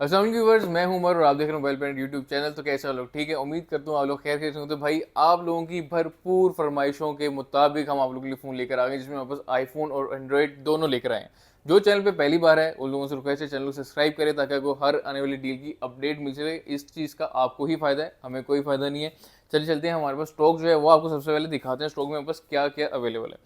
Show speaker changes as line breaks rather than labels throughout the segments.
अस्सलाम वालेकुम व्यूअर्स, मैं हूं उमर और आप देख रहे हैं मोबाइल पैंट यूट्यूब चैनल। तो कैसे आप लोग? ठीक है, उम्मीद करता हूँ आप लोग खैर से हो। तो भाई आप लोगों की भरपूर फरमाइशों के मुताबिक हम आप लोगों के लिए फ़ोन लेकर आ गए, जिसमें हमारे पास आईफोन और एंड्रॉइड दोनों लेकर आए हैं। जो चैनल पे पहली बार है उन लोगों से रिक्वेस्ट है चैनल को सब्सक्राइब करें, ताकि आपको हर आने वाली डील की अपडेट मिल सके। इस चीज़ का आपको ही फायदा है, हमें कोई फायदा नहीं है। चलिए चलते हैं, हमारे पास स्टॉक जो है वो आपको सबसे पहले दिखाते हैं स्टॉक में हमारे पास क्या क्या अवेलेबल है।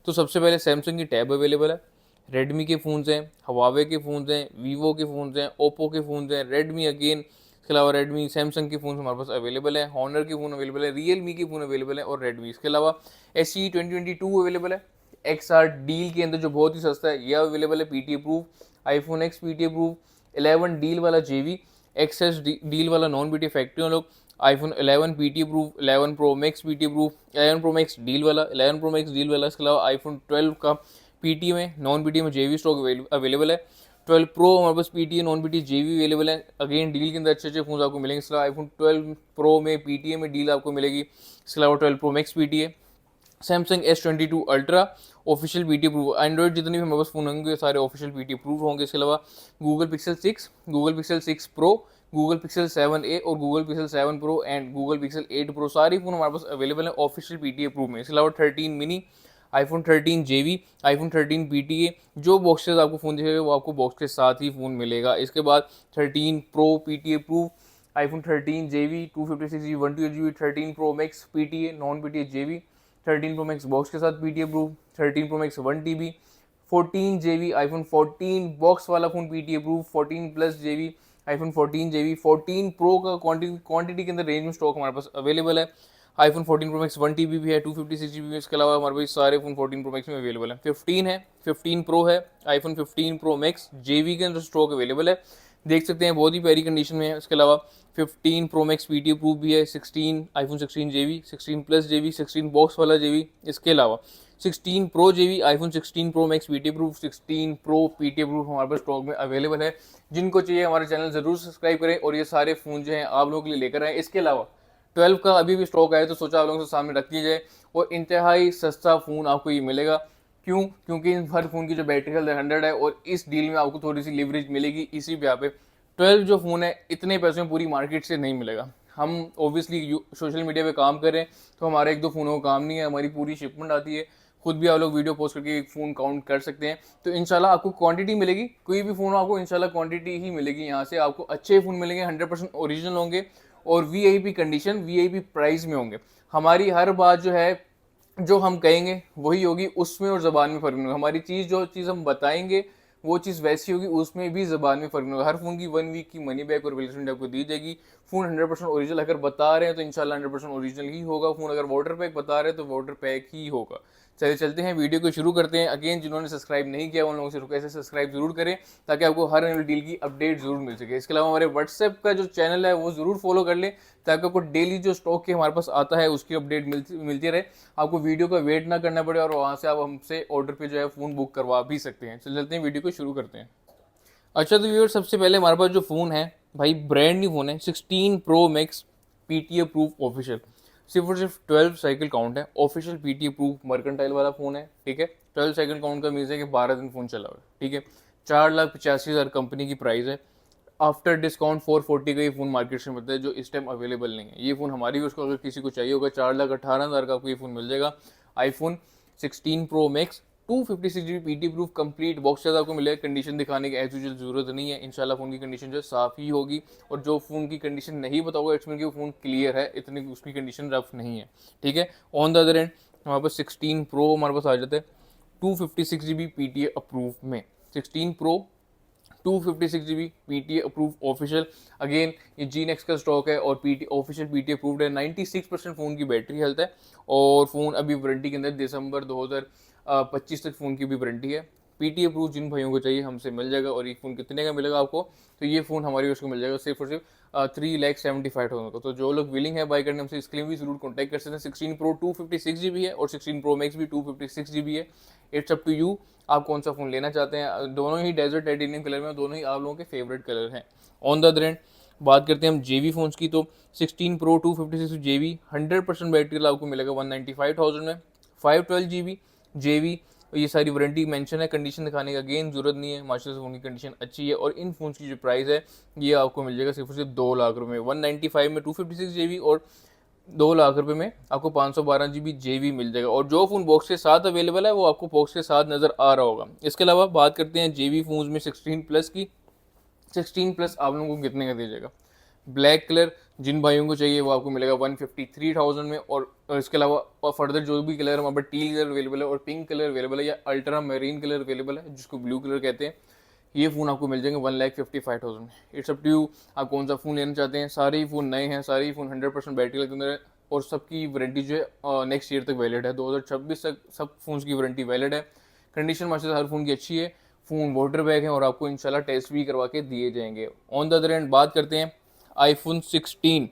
तो सबसे पहले सैमसंग की टैब अवेलेबल है, रेडमी के फ़ोन्स हैं, हवावे के फ़ोन्स हैं, वीवो के फ़ोन्स हैं, ओप्पो के फ़ोन्स हैं, रेडमी अगेन, इसके अलावा रेडमी सैमसंग के फ़ोन हमारे पास अवेलेबल है, हॉनर के फ़ोन अवेलेबल है, रियलमी के फ़ोन अवेलेबल है और रेडमी। इसके अलावा SE 2022 अवेलेबल है, XR डील के अंदर जो बहुत ही सस्ता है यह अवेलेबल है, PT approve. IPhone x PT approve, 11 deal वाला जेवी, एक्सएस डील वाला नॉन पीटी फैक्ट्री हम लोग, iPhone 11 PT approve, 11 pro max PT approve, 11 pro max deal वाला, 11 प्रो मैक्स डील वाला। इसके अलावा आईफोन 12 का पीटी में नॉन पीटी में जेवी स्टॉक अवेलेबल है। 12 प्रो हमारे पास पीटीए नॉन पीटी जेवी अवेलेबल है। अगेन डील के अंदर अच्छे अच्छे फोन आपको मिलेंगे। इसके अलावा आईफोन 12 प्रो में पीटीए में डील आपको मिलेगी। इसके अलावा 12 pro max PTA, Samsung S22 ultra official PT approve. Android जितने भी हमारे पास फोन होंगे सारे ऑफिशियल पीटी अप्रूव होंगे। इसके अलावा Google pixel 6, Google pixel 6 pro, Google pixel 7a और Google pixel 7 pro and Google pixel 8 pro, सारी फोन हमारे पास अवेलेबल है ऑफिशियल पीटी अप्रूव में। इसके अलावा 13 मिनी, आईफोन 13 जेवी, आईफोन 13 पीटीए, जो बॉक्सेस आपको फ़ोन दिखेगा वो आपको बॉक्स के साथ ही फ़ोन मिलेगा। इसके बाद 13 प्रो पीटीए अप्रूव, आईफोन 13 जेवी 256 जी 128 GB, 13 pro max PTA non PTA जेवी, 13 प्रो मैक्स बॉक्स के साथ PTA approve, 13 pro max 1 TB, 14 जेवी आईफोन 14 बॉक्स वाला फ़ोन पीटीए अप्रूव, 14 प्लस जेवी आईफोन 14 जेवी, 14 प्रो का क्वांटिटी के अंदर रेंज में स्टॉक हमारे पास अवेलेबल है। आईफोन 14 प्रो मैक्स 1 TB भी है, 256 GB भी। इसके अलावा हमारे पास सारे फोन 14 प्रो मैक्स में अवेलेबल है। 15 है, 15 प्रो है, आईफोन 15 प्रो मैक्स जेवी के अंदर स्टॉक अवेलेबल है, देख सकते हैं बहुत ही प्यारी कंडीशन में है। इसके अलावा 15 प्रो मैक्स पीटी अप्रूव भी है, 16 आईफोन 16 जेवी, 16 प्लस जेवी, 16 बॉक्स वाला जेवी। इसके अलावा 16 प्रो जेवी iPhone 16 pro max PT approve, 16 pro PT approve हमारे पास स्टॉक में अवेलेबल है। जिनको चाहिए हमारे चैनल जरूर सब्सक्राइब करें और ये सारे फोन जो हैं आप लोगों के लिए लेकर आए। इसके अलावा 12 का अभी भी स्टॉक आया तो सोचा आप लोगों के सामने रख दिया जाए, और इंतहाई सस्ता फ़ोन आपको ये मिलेगा। क्यों? क्योंकि इन हर फ़ोन की जो बैटरी हेल्थ 100 है, और इस डील में आपको थोड़ी सी लिवरेज मिलेगी इसी पे। यहाँ पे 12 जो फ़ोन है इतने पैसों में पूरी मार्केट से नहीं मिलेगा। हम ओबियसली सोशल मीडिया पे काम कर रहे हैं, तो हमारे एक दो फ़ोनों का काम नहीं है, हमारी पूरी शिपमेंट आती है। खुद भी आप लोग वीडियो पोस्ट करके एक फ़ोन काउंट कर सकते हैं। तो इंशाल्लाह आपको क्वांटिटी मिलेगी, कोई भी फ़ोन आपको इंशाल्लाह क्वांटिटी ही मिलेगी यहाँ से। आपको अच्छे फ़ोन मिलेंगे, 100% ओरिजिनल होंगे और वीआईपी कंडीशन, वीआईपी प्राइस में होंगे। हमारी हर बात जो है, जो हम कहेंगे वही होगी, उसमें और ज़बान में फ़र्क नहीं होगा। हमारी चीज़, जो चीज़ हम बताएंगे वो चीज़ वैसी होगी, उसमें भी ज़बान में फ़र्क नहीं होगा। हर फ़ोन की 1 वीक की मनी बैक और रिप्लेसमेंट आपको दी जाएगी। फ़ोन 100% ओरिजिनल अगर बता रहे हैं तो इंशाल्लाह 100% ओरिजिनल ही होगा। फ़ोन अगर वाटर पैक बता रहे हैं तो वाटर पैक ही होगा। चलिए चलते हैं, वीडियो को शुरू करते हैं। अगेन जिन्होंने सब्सक्राइब नहीं किया उन लोगों से रिक्वेस्ट है सब्सक्राइब जरूर करें, ताकि आपको हर नई डील की अपडेट जरूर मिल सके। इसके अलावा हमारे व्हाट्सएप का जो चैनल है वो जरूर फॉलो कर लें, ताकि आपको डेली जो स्टॉक के हमारे पास आता है उसकी अपडेट मिलती रहे। आपको वीडियो का वेट ना करना पड़े और वहाँ से आप हमसे ऑर्डर पे जो है फ़ोन बुक करवा भी सकते हैं। चलते हैं, वीडियो को शुरू करते हैं। अच्छा, तो व्यूअर सबसे पहले हमारे पास जो फ़ोन है भाई, ब्रांड न्यू फ़ोन है, 16 pro max PT approve official. सिर्फ और सिर्फ 12 साइकिल काउंट है, ऑफिशियल पीटी अप्रूव मर्केंटाइल वाला फ़ोन है। ठीक है, 12 साइकिल काउंट का मीन्स है कि 12 दिन फ़ोन चला हुआ है। ठीक है, 4,85,000 कंपनी की प्राइस है। आफ्टर डिस्काउंट 440 का ये फ़ोन मार्केट से मिलता है, जो इस टाइम अवेलेबल नहीं है। ये फ़ोन हमारी भी, उसको अगर किसी को चाहिए होगा 4,18,000 का आपको ये फ़ोन मिल जाएगा। IPhone 16 pro max 256 GB PT proof complete box के साथ आपको मिलेगा। कंडीशन दिखाने की एज यूजुअल जरूरत नहीं है, इंशाल्लाह फ़ोन की कंडीशन जो है साफ़ ही होगी। और जो फ़ोन की कंडीशन नहीं बताओगे इट्स मीन कि वो फ़ोन क्लियर है, इतनी उसकी कंडीशन रफ नहीं है। ठीक है, ऑन द अदर एंड हमारे पास 16 प्रो हमारे पास आ जाता है 256 GB पीटीए अप्रूव में। 16 pro 256 GB PTA approve official. Again ये जी नेक्स का स्टॉक है और पीटी ऑफिशियल पीटीए अप्रूव्ड है। 96% फ़ोन की बैटरी हेल्थ है और फ़ोन अभी वारंटी के अंदर दिसंबर 2025 तक फ़ोन की भी वारंटी है। पीटी अप्रूव जिन भाइयों को चाहिए हमसे मिल जाएगा। और ये फ़ोन कितने का मिलेगा आपको? तो ये फ़ोन हमारी उसको मिल जाएगा सिर्फ और सिर्फ 3,75,000 का। तो जो लोग विलिंग है बाई करने, हमसे इसके लिए भी जरूर कॉन्टैक्ट कर सकते हैं। 16 प्रो 256 GB है और 16 प्रो मैक्स भी 256 GB है। इट्स अप टू यू, आप कौन सा फ़ोन लेना चाहते हैं। दोनों ही डेजर्ट टाइटेनियम कलर में, दोनों ही आप लोगों के फेवरेट कलर हैं। ऑन द अदर एंड बात करते हैं हम जेवी फ़ोन्स की, तो 16 प्रो 256 जेवी 100% बैटरी आपको मिलेगा 195,000 में। 512 GB जेवी और ये सारी वारंटी मेंशन है, कंडीशन दिखाने का अगेन जरूरत नहीं है, माशाल्लाह से फ़ोन की कंडीशन अच्छी है। और इन फ़ोन की जो प्राइस है ये आपको मिल जाएगा सिर्फ और सिर्फ 2 लाख रुपये में। 195 में 256 GB और 2 लाख रुपए में आपको 512 GB JB मिल जाएगा। और जो फ़ोन बॉक्स के साथ अवेलेबल है वो आपको बॉक्स के साथ नज़र आ रहा होगा। इसके अलावा बात करते हैं JB फ़ोन्स में 16 प्लस की। 16 प्लस आप लोगों को कितने का दीजिएगा? ब्लैक कलर जिन भाइयों को चाहिए वो आपको मिलेगा 153,000 में। और इसके अलावा फर्दर जो भी कलर हमारे पास टील कलर अवेलेबल है और पिंक कलर अवेलेबल है या अल्ट्रा मेरीन कलर अवेलेबल है जिसको ब्लू कलर कहते हैं, ये फ़ोन आपको मिल जाएंगे 1,55,000 में। इट्स अप टू यू, आप कौन सा फ़ोन लेना चाहते हैं। सारे ही फ़ोन नए हैं, सारे ही फ़ोन 100% बैटरी के अंदर है और सबकी वारंटी जो है नेक्स्ट ईयर तक वैलिड है। 2026 तक सब फ़ोन्स की वारंटी वैलिड है। कंडीशन माशाल्लाह हर फ़ोन की अच्छी है। फ़ोन वाटर बैग है और आपको इंशाल्लाह टेस्ट भी करवा के दिए जाएंगे। ऑन द अदर एंड बात करते हैं आईफोन 16।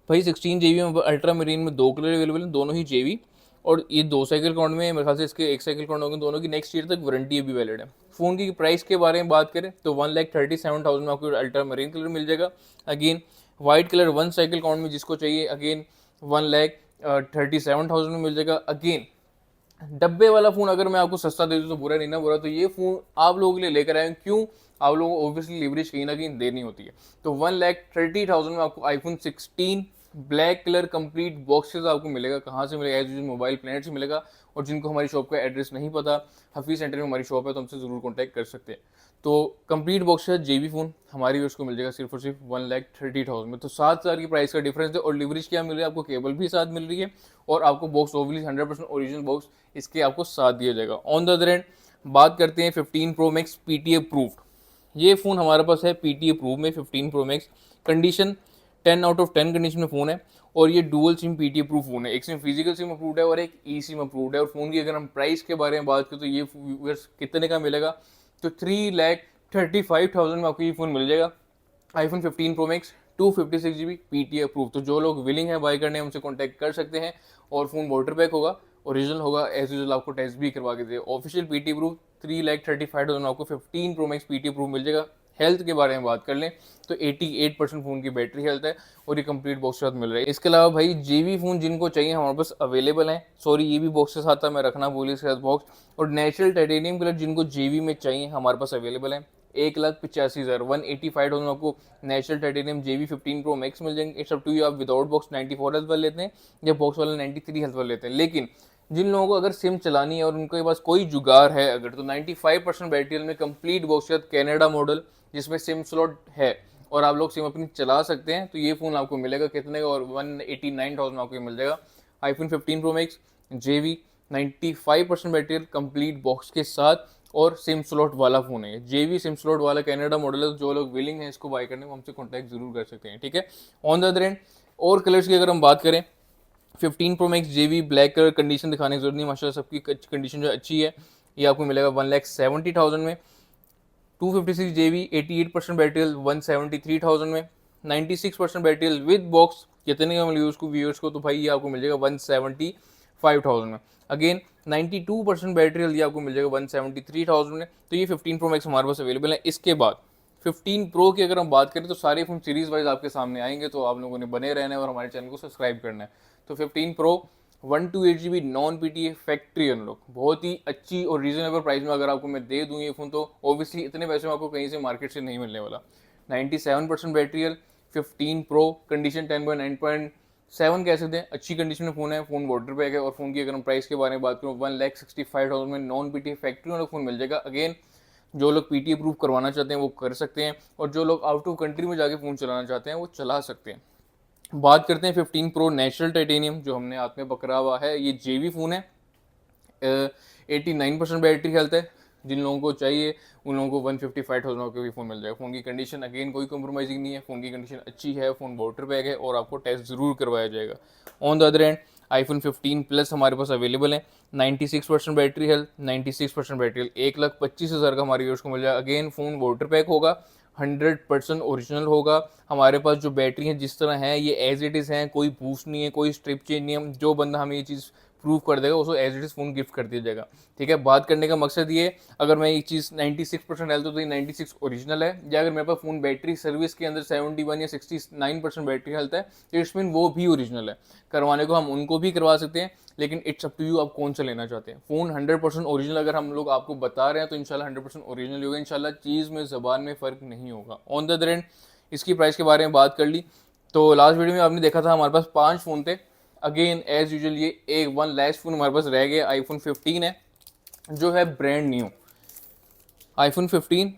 भाई 16 GB में अल्ट्रा मरीन में 2 कलर अवेलेबल हैं, दोनों ही JB। और ये 2 साइकिल काउंट में मेरे ख्याल से इसके 1 साइकिल काउंट होंगे, दोनों की नेक्स्ट ईयर तक वारंटी भी वैलिड है। फ़ोन की प्राइस के बारे में बात करें तो 1,37,000 में आपको अल्ट्रा मरीन कलर मिल जाएगा। Again white colour 1 cycle count में जिसको चाहिए अगेन 1,37,000 में मिल जाएगा। अगेन डब्बे वाला फ़ोन अगर मैं आपको सस्ता दे दूँ तो बुरा नहीं ना बुरा, तो ये फ़ोन आप लोगों के लिए लेकर आए। क्यों? आप लोगों को ऑब्वियसली लिवरेज कहीं ना कहीं देनी होती है। तो 1,30,000 में आपको iPhone 16 black colour complete boxes आपको मिलेगा। कहाँ से मिलेगा? एज यूजुअल मोबाइल प्लेनेट से मिलेगा। और जिनको हमारी शॉप का एड्रेस नहीं पता, हफीज़ सेंटर में हमारी शॉप है तो हमसे ज़रूर कॉन्टैक्ट कर सकते हैं। तो कंप्लीट बॉक्स है JB फ़ोन हमारी उसको मिल जाएगा सिर्फ और सिर्फ 1,30,000 में। तो 7,000 की प्राइस का डिफरेंस है। और लिवरेज क्या मिल रहा है? आपको केबल भी साथ मिल रही है और आपको बॉक्स ओवली 100% ओरिजिनल बॉक्स इसके आपको साथ दिया जाएगा। ऑन द अदर एंड बात करते हैं 15 Pro Max PTA अप्रूव्ड। ये फ़ोन हमारे पास है PTA अप्रूव में 15 Pro Max। Condition 10 out of 10 condition में फ़ोन है और ये dual SIM PTA approve phone है। एक सिम फिजिकल सिम अप्रूव्ड है और एक ई सिम अप्रूव्ड है। और फ़ोन की अगर हम प्राइस के बारे में बात करें तो ये कितने का मिलेगा? तो 3,35,000 में आपको ये फ़ोन मिल जाएगा। IPhone 15 Pro Max 256 GB PTA approve. तो जो लोग विलिंग है बाय करने उनसे कॉन्टैक्ट कर सकते हैं। और फ़ोन वाटर पैक होगा, ओरिजिनल होगा, एज यूजुअल आपको टेस्ट भी करवा के दे। ऑफिशियल PTA अप्रूव 3,35,000 आपको 15 Pro Max PTA अप्रूव मिल जाएगा। हेल्थ के बारे में बात कर लें तो 88% फ़ोन की बैटरी हेल्थ है और ये कंप्लीट बॉक्स के साथ मिल रहा है। इसके अलावा भाई JB फ़ोन जिनको चाहिए हमारे पास अवेलेबल हैं। सॉरी ये भी बॉक्स के साथ था, मैं रखना भूली इसके साथ बॉक्स। और नेचुरल टाइटेनियम कलर जिनको JB में चाहिए हमारे पास अवेलेबल है। 1,85,000 185,000 आपको natural titanium JB 15 Pro Max मिल जाएंगे। इट्स अप टू यू, आप विदाउट बॉक्स 94 हेल्थ वाले लेते हैं या बॉक्स वाला 93 हेल्थ वाले लेते हैं। लेकिन जिन लोगों को अगर सिम चलानी है और उनके पास कोई जुगाड़ है अगर, तो 95% बैटरी में कंप्लीट बॉक्स के साथ कैनेडा मॉडल जिसमें सिम स्लॉट है और आप लोग सिम अपनी चला सकते हैं, तो ये फ़ोन आपको मिलेगा कितने का? और 189,000 में आपको मिल जाएगा। IPhone 15 Pro Max JB 95% battery complete box के साथ और सिम स्लॉट वाला फ़ोन है। JB सिम स्लॉट वाला कैनेडा मॉडल है। जो लोग विलिंग हैं इसको बाय करने वो हमसे कॉन्टैक्ट जरूर कर सकते हैं, ठीक है। ऑन द अदर एंड और कलर्स की अगर हम बात करें 15 Pro Max JB black colour condition दिखाने की जरूरत नहीं, माशाल्लाह सबकी कंडीशन जो अच्छी है। ये आपको मिलेगा 1,70,000 में। 256 GB 88% बैटरी 173,000 में। 96% बैटरी विद बॉक्स कितने का मिलेगा उसको व्यूअर्स को? तो भाई ये आपको मिल जाएगा 175,000 में। अगेन 92% बैटरी ये आपको मिल जाएगा 173,000 में। तो ये 15 Pro Max हमारे पास अवेलेबल है। इसके बाद 15 Pro की अगर हम बात करें तो सारे फ़ोन सीरीज़ वाइज आपके सामने आएंगे, तो आप लोगों ने बने रहना है और हमारे चैनल को सब्सक्राइब करना है। तो 15 Pro 128 GB non PTA factory unlock, बहुत ही अच्छी और रीजनेबल प्राइस में अगर आपको मैं दे दूँ ये फ़ोन, तो ऑब्वियसली इतने पैसे में आपको कहीं से मार्केट से नहीं मिलने वाला। 97% बैटरी 15 Pro कंडीशन 10.9.7 कह सकते हैं, अच्छी कंडीशन में फ़ोन है। फ़ोन वाटर पैक है और फ़ोन की अगर हम प्राइस के बारे में बात करूँ 1,65,000 में नॉन PTA फैक्ट्री वाला फ़ोन मिल जाएगा। अगेन जो लोग PTA अप्रूव करवाना चाहते हैं वो कर सकते हैं और जो लोग आउट ऑफ कंट्री में जाके फ़ोन चलाना चाहते हैं वो चला सकते हैं। बात करते हैं 15 Pro नेचुरल टाइटेनियम जो हमने हाथ में पकड़ा हुआ है। ये JB फ़ोन है। 89% बैटरी हेल्थ है। जिन लोगों को चाहिए उन लोगों को 155,000 का भी फ़ोन मिल जाएगा। फ़ोन की कंडीशन अगेन कोई कॉम्प्रोमाइजिंग नहीं है, फ़ोन की कंडीशन अच्छी है, फ़ोन वाटर बैग है और आपको टेस्ट ज़रूर करवाया जाएगा। On the other and iPhone 15 plus हमारे पास अवेलेबल है। 96% बैटरी हेल्थ, 96% बैटरी हेल्थ, 1,25,000 का हमारे यूज़ को मिल जाएगा। अगेन फ़ोन वाटर पैक होगा, 100% ओरिजिनल होगा। हमारे पास जो बैटरी है जिस तरह है ये एज इट इज़ है, कोई बूस्ट नहीं है, कोई स्ट्रिप चेंज नहीं है। जो बंदा हमें ये चीज़ प्रूव कर देगा, उसको as it is phone gift कर दिया जाएगा। ठीक है, बात करने का मकसद ये, अगर मैं एक चीज़ 96% हेल्थ तो ये 96 ओरिजिनल है, या अगर मेरे पास फ़ोन बैटरी सर्विस के अंदर 71 या 69% बैटरी हेल्थ है, तो इट्स मीन वो भी ओरिजिनल है। करवाने को हम उनको भी करवा सकते हैं, लेकिन इट्स अप टू यू, आप कौन सा लेना चाहते हैं। फ़ोन 100% ओरिजिनल अगर हम लोग आपको बता रहे हैं तो इंशाल्लाह 100% ओरिजिनल होगा, इंशाल्लाह चीज़ में, ज़बान में फ़र्क नहीं होगा। ऑन द अदर एंड इसकी प्राइस के बारे में बात कर ली, तो लास्ट वीडियो में आपने देखा था हमारे पास 5 फ़ोन थे। अगेन एज यूजुअल ये एक वन लास्ट फ़ोन हमारे पास रह गया, आईफोन 15 है जो है brand new. IPhone 15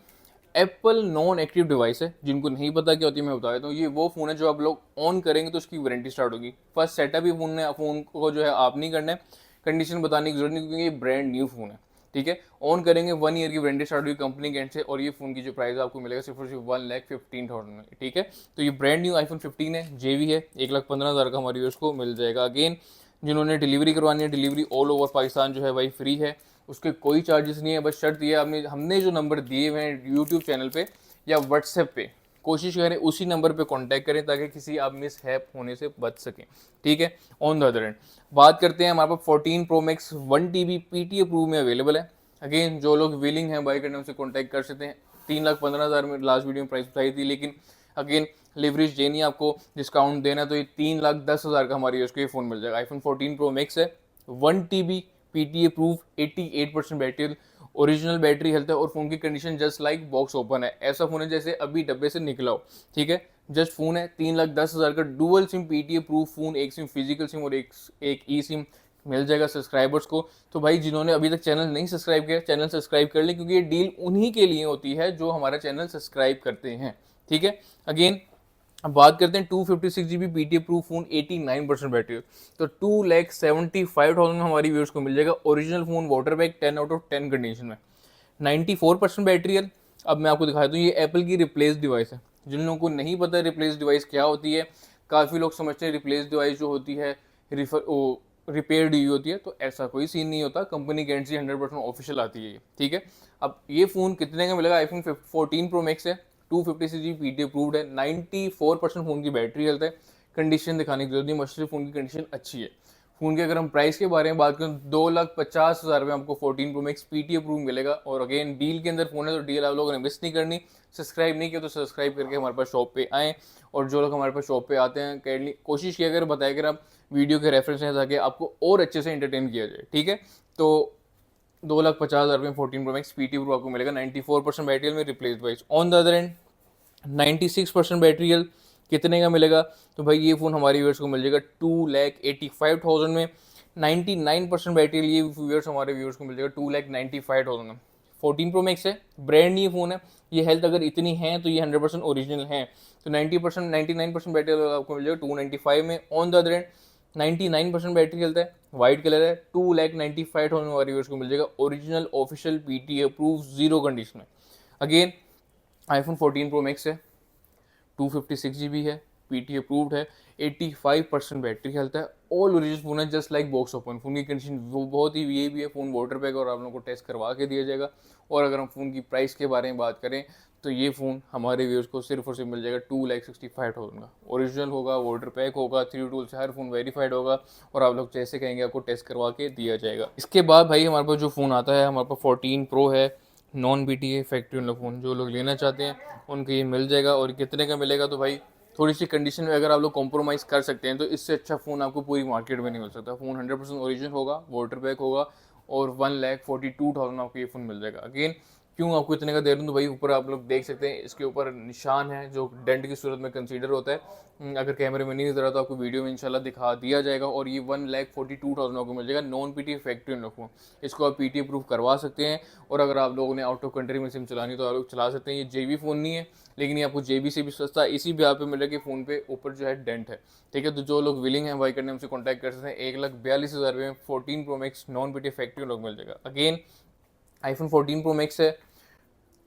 Apple non active device है, जिनको नहीं पता क्या होती है मैं बता देता हूँ। ये वो फ़ोन है जो आप लोग ऑन करेंगे तो उसकी वारंटी स्टार्ट होगी। फर्स्ट सेटअप ही फ़ोन को जो है आप नहीं करना है, कंडीशन बताने की जरूरत नहीं, क्योंकि ये ब्रांड न्यू फ़ोन है। ठीक है, ऑन करेंगे 1 ईयर की वारंटी स्टार्ट होगी कंपनी के एंड से, और ये फ़ोन की जो प्राइस आपको मिलेगा सिर्फ और सिर्फ 1,15,000 में। ठीक है, तो ये ब्रांड न्यू आईफोन 15 है, जेवी है, 1,15,000 का हमारे यूज़ को मिल जाएगा। अगेन जिन्होंने डिलीवरी करवानी है, डिलीवरी ऑल ओवर पाकिस्तान जो है भाई फ्री है, उसके कोई चार्जेस नहीं है। बस शर्त ये है, हमने जो नंबर दिए हुए हैं यूट्यूब चैनल पे या व्हाट्सएप पे, कोशिश करें उसी नंबर पे कांटेक्ट करें ताकि किसी आप मिस हैप होने से बच सकें। ठीक है, ऑन द अदर एंड बात करते हैं, हमारे पास 14 pro max 1 TB PTA prove में अवेलेबल है। अगेन जो लोग विलिंग हैं बाई करने उनसे कॉन्टैक्ट कर सकते हैं। 3,15,000 में लास्ट वीडियो में प्राइस बताई थी, लेकिन अगेन लिवरेज देनी है आपको, डिस्काउंट देना, तो ये 3,10,000 का हमारे यूज़ को ये फ़ोन मिल जाएगा। आईफोन 14 प्रो मैक्स है, 1 TB PTA proof, 88% battery, original battery health है, और फ़ोन की condition just like box open है। ऐसा फ़ोन है जैसे अभी डब्बे से निकला हो। ठीक है, जस्ट फ़ोन है, 3,10,000 का dual SIM PTA proof phone, एक सिम फिजिकल सिम और एक ई सिम मिल जाएगा सब्सक्राइबर्स को। तो भाई जिन्होंने अभी तक चैनल नहीं सब्सक्राइब किया, चैनल सब्सक्राइब कर ले, क्योंकि ये डील उन्हीं के लिए होती है जो हमारा चैनल सब्सक्राइब करते हैं। ठीक है, अगेन अब बात करते हैं 256 GB PTA proof phone, 89% battery, तो 2,75,000 में हमारी व्यूअर्स को मिल जाएगा। Original phone, water bag, 10 out of 10 condition में, 94% बैटरी है। अब मैं आपको दिखाता हूँ, ये एप्पल की रिप्लेस डिवाइस है। जिन लोगों को नहीं पता रिप्लेस डिवाइस क्या होती है, काफ़ी लोग समझते हैं रिप्लेस डिवाइस जो होती है रिपेयर्ड हुई होती है, तो ऐसा कोई सीन नहीं होता। कंपनी की एंड से 100% ऑफिशियल आती है ये। ठीक है, अब ये फ़ोन कितने का मिलेगा? आईफोन 14 प्रो मैक्स है, 256 PTA अप्रूव्ड है, 94% फ़ोन की बैटरी हेल्थ है। कंडीशन दिखाने की जरूरत नहीं, मस्टर्ड फ़ोन की कंडीशन अच्छी है। फ़ोन की अगर हम प्राइस के बारे में बात करें, 2,50,000 में आपको 14 प्रो मैक्स PTA अप्रूव मिलेगा। और अगेन डील के अंदर फ़ोन है, तो डील आप लोगों ने मिस नहीं करनी। सब्सक्राइब नहीं किया तो सब्सक्राइब करके हमारे पास शॉप पे आएँ, और जो लोग हमारे पास शॉप पे आते हैं कैंडली कोशिश किया अगर बताया अगर आप वीडियो के रेफरेंस हैं, ताकि आपको और अच्छे से एंटरटेन किया जाए। ठीक है, तो 2,50,000 में 14 प्रो मैक्स PTA प्रो आपको मिलेगा, 94% बैटरी में replace device. On the other and 96% battery health कितने का मिलेगा? तो भाई ये फ़ोन हमारे व्यूअर्स को मिल जाएगा 2,85,000 में। 99% बैटरी ये व्यूअर्स हमारे व्यूअर्स को मिल जाएगा 2,95,000 में। 14 प्रो मैक्स है, ब्रांड न्यू फ़ोन है, ये हेल्थ अगर इतनी है तो ये 100% ओरिजिनल है। तो 99% बैटरी आपको मिल जाएगा 295 में। On the other and 99% battery health है, वाइट कलर है, 2,95,000 में हमारे व्यूअर्स को मिल जाएगा। Original official PTA approve, zero condition में। अगेन आईफोन 14 प्रो मैक्स है, 256 GB है, PTA अप्रूव्ड है, 85% बैटरी हेल्थ है, ऑल ओरिजिनल फ़ोन है, just like box open. Phone की कंडीशन वो बहुत ही ये भी है, फ़ोन वाटर बैग और आप लोगों को टेस्ट करवा के दिया जाएगा। और अगर हम फ़ोन की प्राइस के बारे में बात करें, तो ये फ़ोन हमारे व्यूअर्स को सिर्फ और सिर्फ मिल जाएगा 2,65,000 का। ओरिजिनल होगा, वाटर पैक होगा, 3 टूल से हर फ़ोन वेरीफाइड होगा, और आप लोग जैसे कहेंगे आपको टेस्ट करवा के दिया जाएगा। इसके बाद भाई हमारे पास जो फ़ोन आता है, हमारे पास 14 प्रो है, नॉन BTA फैक्ट्री वाला फ़ोन। जो लोग लेना चाहते हैं उनको ये मिल जाएगा। और कितने का मिलेगा? तो भाई थोड़ी सी कंडीशन में अगर आप लोग कॉम्प्रोमाइज़ कर सकते हैं, तो इससे अच्छा फ़ोन आपको पूरी मार्केट में नहीं मिल सकता। फ़ोन 100% ओरिजिनल होगा, वाटर बैक होगा, और 1,42,000 आपको ये फ़ोन मिल जाएगा। अगेन क्यों आपको इतने का दे रहा हूँ? तो भाई ऊपर आप लोग देख सकते हैं, इसके ऊपर निशान है जो डेंट की सूरत में कंसीडर होता है। अगर कैमरे में नहीं नजर आता तो आपको वीडियो में इंशाल्लाह दिखा दिया जाएगा। और ये 1,42,000 आपको मिल जाएगा, नॉन PTA फैक्ट्री फ़ोन। इसको आप PTA प्रूफ करवा सकते हैं। और अगर आप लोगों ने आउट ऑफ कंट्री में सिम चलानी तो आप लोग चला सकते हैं। ये JB फ़ोन नहीं है, लेकिन ये आपको JB से भी सस्ता इसी भी आप पे मिलेगा कि फ़ोन पे ऊपर जो है डेंट है। ठीक है, तो जो लोग विलिंग हैं बाई करने हमसे कॉन्टैक्ट कर सकते हैं। 1,42,000 में 14 pro max non PTA factory लोग मिल जाएगा। अगेन आईफोन 14 प्रो मैक्स है,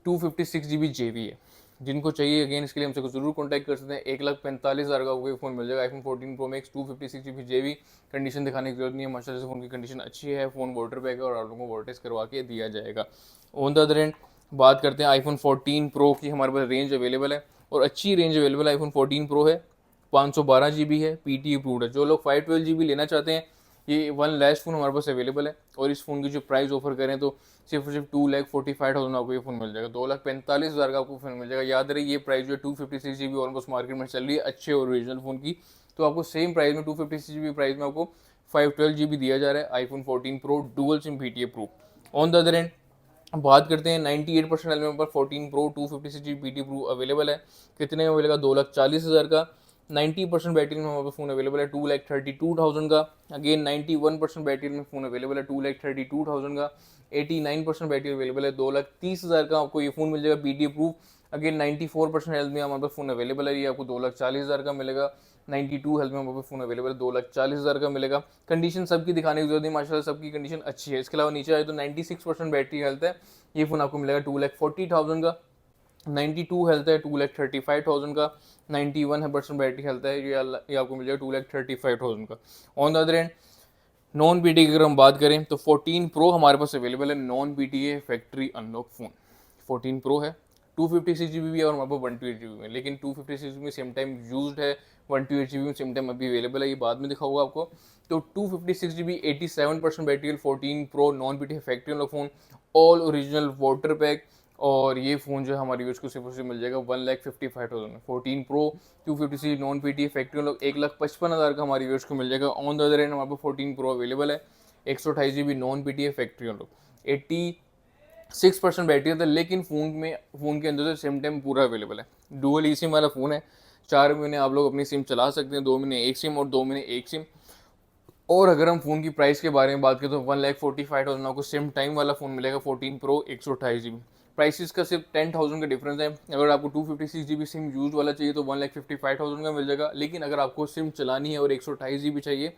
256 GB JB है। जिनको चाहिए अगेन इसके लिए हमसे ज़रूर कॉन्टैक्ट कर सकते हैं। 1,45,000 का आपको फ़ोन मिल जाएगा, iPhone 14 pro max 256 GB JB। Condition दिखाने की जरूरत नहीं है, माशाल्लाह से फ़ोन की कंडीशन अच्छी है। फ़ोन वाटर बैग है और आप लोगों को वाटर टेस्ट करवा के दिया जाएगा। ऑन द अदर एंड बात करते हैं आईफोन 14 प्रो की, हमारे पास रेंज अवेलेबल है और अच्छी रेंज अवेलेबल है। आईफोन 14 प्रो है, 512 GB है, PTA अप्रूव्ड है। जो लोग 512 GB लेना चाहते हैं, ये वन लास्ट फ़ोन हमारे पास अवेलेबल है और इस फ़ोन की जो प्राइस ऑफर करें तो सिर्फ और सिर्फ 2,45,000 आपको ये फ़ोन मिल जाएगा, 2,45,000 का आपको फ़ोन मिल जाएगा। याद रहे ये प्राइस जो है 256 GB ऑलमोस्ट मार्केट में चल रही है अच्छे ओरिजिनल फ़ोन की, तो आपको सेम प्राइस में 256 GB प्राइस में आपको 512 GB दिया जा रहा है iPhone 14 Pro dual SIM PTA proof. On the other and बात करते हैं 98% एलबम पर 14 pro 256 GB PT pro available है। कितने में मिलेगा? 2,40,000 का। 90% बैटरी में हमारे पास फ़ोन अवेलेबल है 2,32,000 का। अगेन 91% बैटरी में फ़ोन अवेलेबल है 2,32,000 का। 89% बैटरी अवेलेबल है 2,30,000 का आपको ये फ़ोन मिल जाएगा पीटी प्रूफ। अगेन 94% हेल्थ में हमारे पास फ़ोन अवेलेबल है, ये आपको 2,40,000 का मिलेगा। 92 हेल्थ में हमारे पास फ़ोन अवेलेबल है 2,40,000 का मिलेगा। कंडीशन सबकी दिखाने की जरूरत नहीं, माशाल्लाह सबकी कंडीशन अच्छी है। इसके अलावा नीचे आए तो 96% बैटरी हेल्थ है, ये फ़ोन आपको मिलेगा 2,40,000 का। 92 हेल्थ है 2,35,000 का। 91% बैटरी हेल्थ है, ये आपको मिल जाएगा 2,35,000 का। On the other and non PT की अगर हम बात करें तो 14 प्रो हमारे पास अवेलेबल है non PT factory unlock phone. 14 pro है 256 GB भी है और हमारे पास 128 GB में, लेकिन 256 में सेम टाइम यूज्ड है, 128 GB में सेम टाइम अभी अवेलेबल है, ये बाद में दिखाऊंगा आपको। तो 256 GB 87% battery 14 pro non PT factory unlock phone, all original water pack. और ये फ़ोन जो है हमारी यूज़ को सिर्फ मिल जाएगा 1,55,000 में। 14 pro 256 non PT factory unlock 1,55,000 का हमारी यूज़ को मिल जाएगा। ऑन द अदर एंड हमारे पास 14 प्रो अवेलेबल है 128 GB non PT factory unlock, 86% battery है, लेकिन फ़ोन के अंदर से सिम टाइम पूरा अवेलेबल है। डुअल ई सिम वाला फ़ोन है, 4 महीने आप लोग अपनी सिम चला सकते हैं, 2 महीने एक सिम और 2 महीने एक सिम। और अगर हम फ़ोन की प्राइस के बारे में बात करें तो 1,45,000 आपको सेम टाइम वाला फ़ोन मिलेगा 14 प्रो 128 GB। प्राइसेस का सिर्फ 10,000 का डिफरेंस है। अगर आपको 256 GB सिम यूज वाला चाहिए तो 1,55,000 का मिल जाएगा, लेकिन अगर आपको सिम चलानी है और 128 GB चाहिए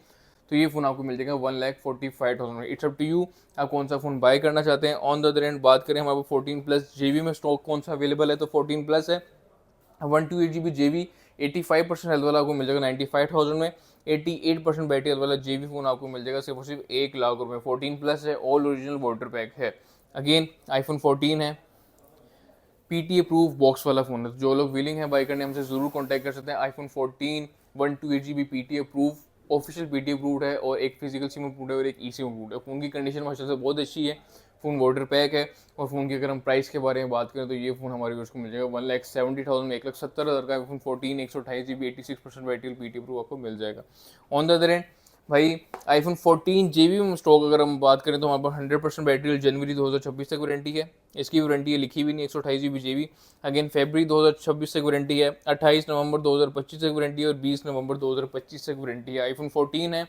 तो ये फ़ोन आपको मिल जाएगा 1,45,000 में। इट्स अप टू यू, आप कौन सा फ़ोन बाय करना चाहते हैं। ऑन द अदर एंड बात करें हमारे 14+ JB में स्टॉक कौन सा अवेलेबल है तो 14+ है 128 GB JB, 85% हेल्थ वाला आपको मिल जाएगा 95,000 में। 88% बैटरी हेल्थ वाला JB फ़ोन आपको मिल जाएगा सिर्फ और सिर्फ 1,00,000 रुपये। 14+ है, ऑल ओरिजिनल वाटर पैक है। अगेन iPhone 14 है, PTA प्रूफ बॉक्स वाला फ़ोन है, तो जो लोग विलिंग है बाई करने हमसे ज़रूर कॉन्टैक्ट कर सकते हैं। iPhone 14 128 GB PTA proof official PTA approved है और एक फिजिकल सिम अप्रूव्ड है और एक ई सिम अप्रूव्ड है। फ़ोन की कंडीशन माशाल्लाह से बहुत अच्छी है, फ़ोन वाटर पैक है। और फ़ोन की अगर हम प्राइस के बारे में बात करें तो ये फ़ोन हमारे यूज़ को मिल जाएगा 1,70,000 में, 1,70,000 का iPhone 14 128 GB 86% battery PTA proof आपको मिल जाएगा। ऑन द अदर एंड भाई iPhone 14 JB में स्टॉक अगर हम बात करें तो हमारे पास 100% बैटरी जनवरी 2026 तक वारंटी है। इसकी वारंटी है लिखी हुई नहीं 128 GB JB। अगेन फरवरी 2026 तक वारंटी है, 28 नवंबर 2025 तक वारंटी है और 20 नवंबर 2025 तक वारंटी है। iPhone 14 है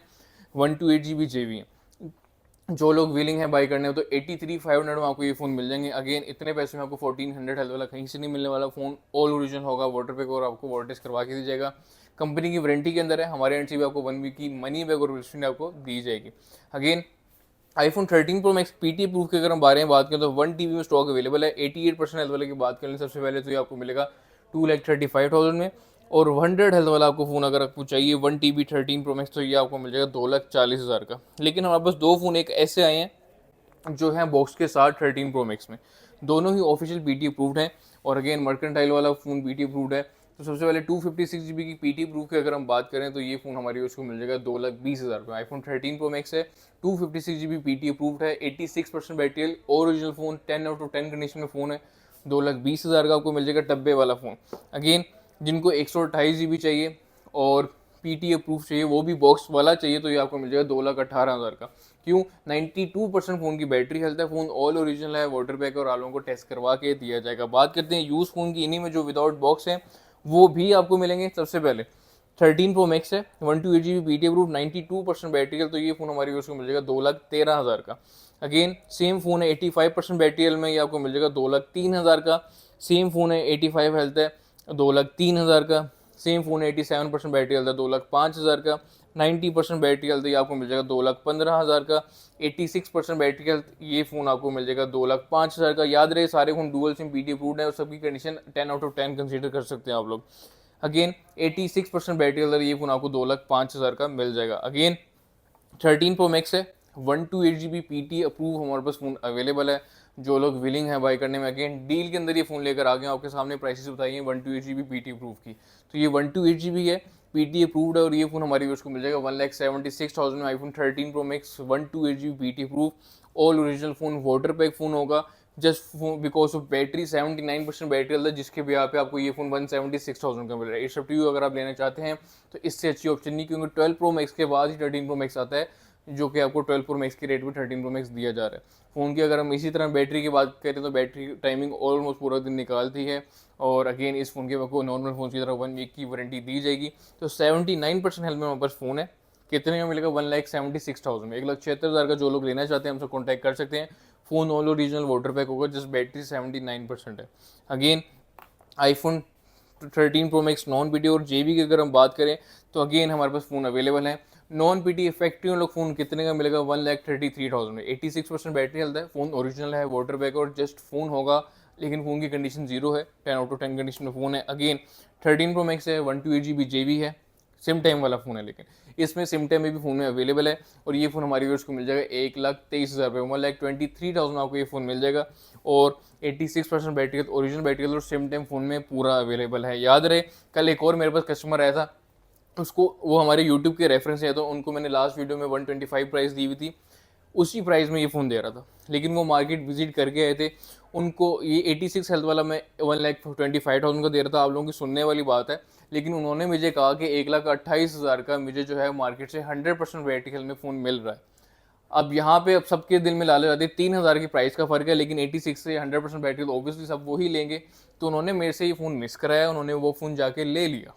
128 GB JB। जो लोग विलिंग है बाई करने हो तो 83,500 में आपको ये फ़ोन मिल जाएंगे। अगेन इतने पैसे में आपको 1400 हेल्थ वाला कहीं से नहीं मिलने वाला। फ़ोन ऑल ओरिजिनल होगा, वाटर पैक और आपको वाटर टेस्ट करवा के दी जाएगा, कंपनी की वारंटी के अंदर है। हमारे एंड से भी आपको 1 वीक की मनी बैक और रिस्टेंट आपको दी जाएगी। Again iPhone 13 Pro Max PTA proof के अगर हम बारे में बात करें तो 1 TB में स्टॉक अवेलेबल है। 88% हेल्थ वाले की बात करें सबसे पहले तो ये आपको मिलेगा 2,35,000 में। और 100 हेल्थ वाला आपको फ़ोन अगर आपको चाहिए 1 TB 13 Pro Max तो ये आपको मिल जाएगा 2,40,000 का। लेकिन हमारे पास दो फ़ोन एक ऐसे आए हैं जो है बॉक्स के साथ 13 Pro Max में, दोनों ही ऑफिशियल PTA अप्रूव्ड हैं और अगेन मर्केंटाइल वाला फ़ोन PTA अप्रूव्ड है। तो सबसे पहले 256 GB की PTA प्रूफ की अगर हम बात करें तो ये फ़ोन हमारी उसको मिल जाएगा 2,20,000 रुपये। iPhone 13 Pro Max है, 256 GB PTA अप्रूव्ड है, 86% battery original phone 10 out of 10 condition में फ़ोन है, 2,20,000 का आपको मिल जाएगा डब्बे वाला फ़ोन। अगेन जिनको 128 GB चाहिए और PTA अप्रूव चाहिए, वो भी बॉक्स वाला चाहिए, तो ये आपको मिल जाएगा 2,18,000 का। क्यों? 92% फ़ोन की बैटरी हेल्थ है, फ़ोन ऑल ओरिजिनल है, वाटर पैक और आलों को टेस्ट करवा के दिया जाएगा। बात करते हैं यूज़ फ़ोन की, इन्हीं में जो विदाउट बॉक्स है वो भी आपको मिलेंगे। सबसे पहले 13 Pro Max है 128 GB PTA approved 92% battery health, तो ये फ़ोन हमारी यूज़ को मिल जाएगा 2,13,000 का। अगेन सेम फ़ोन है 85% बैटरी हेल्थ में, ये आपको मिल जाएगा 2,03,000 का। सेम फ़ोन है 85 हेल्थ है 2,03,000 का। सेम फ़ोन है 87% बैटरी हेल्थ है 2,05,000 का। 90% बैटरी हेल्थ ये आपको मिल जाएगा 2,15,000 का। 86% बैटरी हेल्थ ये फ़ोन आपको मिल जाएगा 2,05,000 का। याद रहे सारे phone dual SIM PTA approved है और सबकी कंडीशन 10 आउट ऑफ 10 कंसीडर कर सकते हैं आप लोग। अगेन 86% बैटरी हेल्थ ये फ़ोन आपको 2,05,000 का मिल जाएगा। अगेन 13 Pro Max है 128 GB PTA अप्रूव हमारे पास फ़ोन अवेलेबल है। जो लोग विलिंग है बाई करने में, अगेन डील के अंदर ये फ़ोन लेकर आ गए, आपके सामने प्राइसेस बताइए 128 GB PTA अप्रूव की। तो ये 128 GB है पीटी अप्रूव्ड है और ये फ़ोन हमारे व्यूअर्स को मिल जाएगा 1,76,000 में iPhone 13 pro max 128GB PT approve. All original phone, water pack phone होगा, just because of battery 79% battery health है, जिसके भी यहाँ पे आपको ये फ़ोन 176,000 का मिल रहा है। इट्स अप टू यू अगर आप लेना चाहते हैं तो इससे अच्छी ऑप्शन नहीं, क्योंकि 12 प्रो मैक्स के बाद ही 13 प्रो मैक्स आता है, जो कि आपको 12 प्रो मैक्स के रेट में 13 प्रो मैक्स दिया जा रहा है। फ़ोन की अगर हम इसी तरह बैटरी की बात करें तो बैटरी टाइमिंग ऑलमोस्ट पूरा दिन निकालती है, और अगेन इस फ़ोन के आपको नॉर्मल फ़ोन की तरह 1 वीक की वारंटी दी जाएगी। तो 79% हेल्थ में हमारे पास फ़ोन है। कितने में मिलेगा? 1,76,000 में। 1,76,000 का जो लोग लेना चाहते हैं हमसे कॉन्टैक्ट कर सकते हैं। Phone all original water pack होगा, जस्ट बैटरी 79% है। Again iPhone 13 pro max non PT और जेबी की अगर हम बात करें तो अगेन हमारे पास फ़ोन अवेलेबल है। नॉन पीटी इफेक्टिव लोग फ़ोन कितने का मिलेगा? 1,33,000 में। 86% बैटरी हेल्थ है, फ़ोन ओरिजिनल है, वाटर बैक और जस्ट फ़ोन होगा, लेकिन फ़ोन की कंडीशन 0 है। 10 आउट ऑफ 10 कंडीशन में फ़ोन है। अगेन 13 प्रो मैक्स है, 128GB जेबी है, सिम टाइम वाला फ़ोन है, लेकिन इसमें सिम टाइम में भी फ़ोन में अवेलेबल है। और ये फ़ोन हमारे व्यूअर्स को मिल जाएगा 1,23,000 रुपये, 1,23,000 में आपको ये फ़ोन मिल जाएगा। और 86% battery health, original battery health और सिम टाइम फ़ोन में पूरा अवेलेबल है। याद रहे, कल एक और मेरे पास कस्टमर आया था, उसको वो हमारे यूट्यूब के रेफरेंस है, तो उनको मैंने लास्ट वीडियो में 125 प्राइस दी हुई थी, उसी प्राइस में ये फ़ोन दे रहा था, लेकिन वो मार्केट विजिट करके आए थे। उनको ये 86 हेल्थ वाला मैं 1,25,000 का दे रहा था। आप लोगों की सुनने वाली बात है, लेकिन उन्होंने मुझे कहा कि 1,28,000 का मुझे जो है मार्केट से 100% बैटरी हेल्थ में फ़ोन मिल रहा है। अब यहाँ पे अब सबके दिल में लालच आती है, 3,000 की प्राइस का फ़र्क है, लेकिन 86 से 100% बैटरी तो ऑब्वियसली सब वही लेंगे। तो उन्होंने मेरे से ये फ़ोन मिस कराया, उन्होंने वो फ़ोन जाके ले लिया।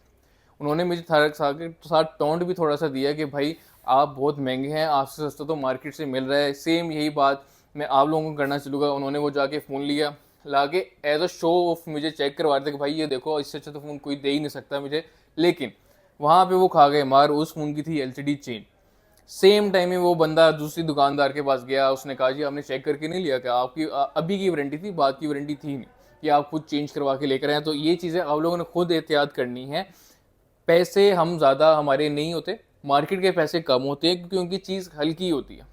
उन्होंने मुझे साथ टोंट भी थोड़ा सा दिया कि भाई आप बहुत महंगे हैं, आपसे सस्ता तो मार्केट से मिल रहा है। सेम यही बात मैं आप लोगों को करना चलूँगा। उन्होंने वो जाके फ़ोन लिया, लाके एज अ शो ऑफ मुझे चेक करवा रहे थे कि भाई ये देखो, इससे अच्छा तो फ़ोन कोई दे ही नहीं सकता मुझे। लेकिन वहाँ पे वो खा गए मार। उस फ़ोन की थी एलसीडी चेंज। सेम टाइम में वो बंदा दूसरी दुकानदार के पास गया, उसने कहा जी आपने चेक करके नहीं लिया क्या? आपकी अभी की वारंटी थी, बाद की वारंटी थी नहीं, कि आप खुद चेंज करवा के लेकर आए। तो ये चीज़ें आप लोगों ने खुद एहतियात करनी है। पैसे हम ज़्यादा हमारे नहीं होते, मार्केट के पैसे कम होते हैं, क्योंकि उनकी चीज़ हल्की होती है।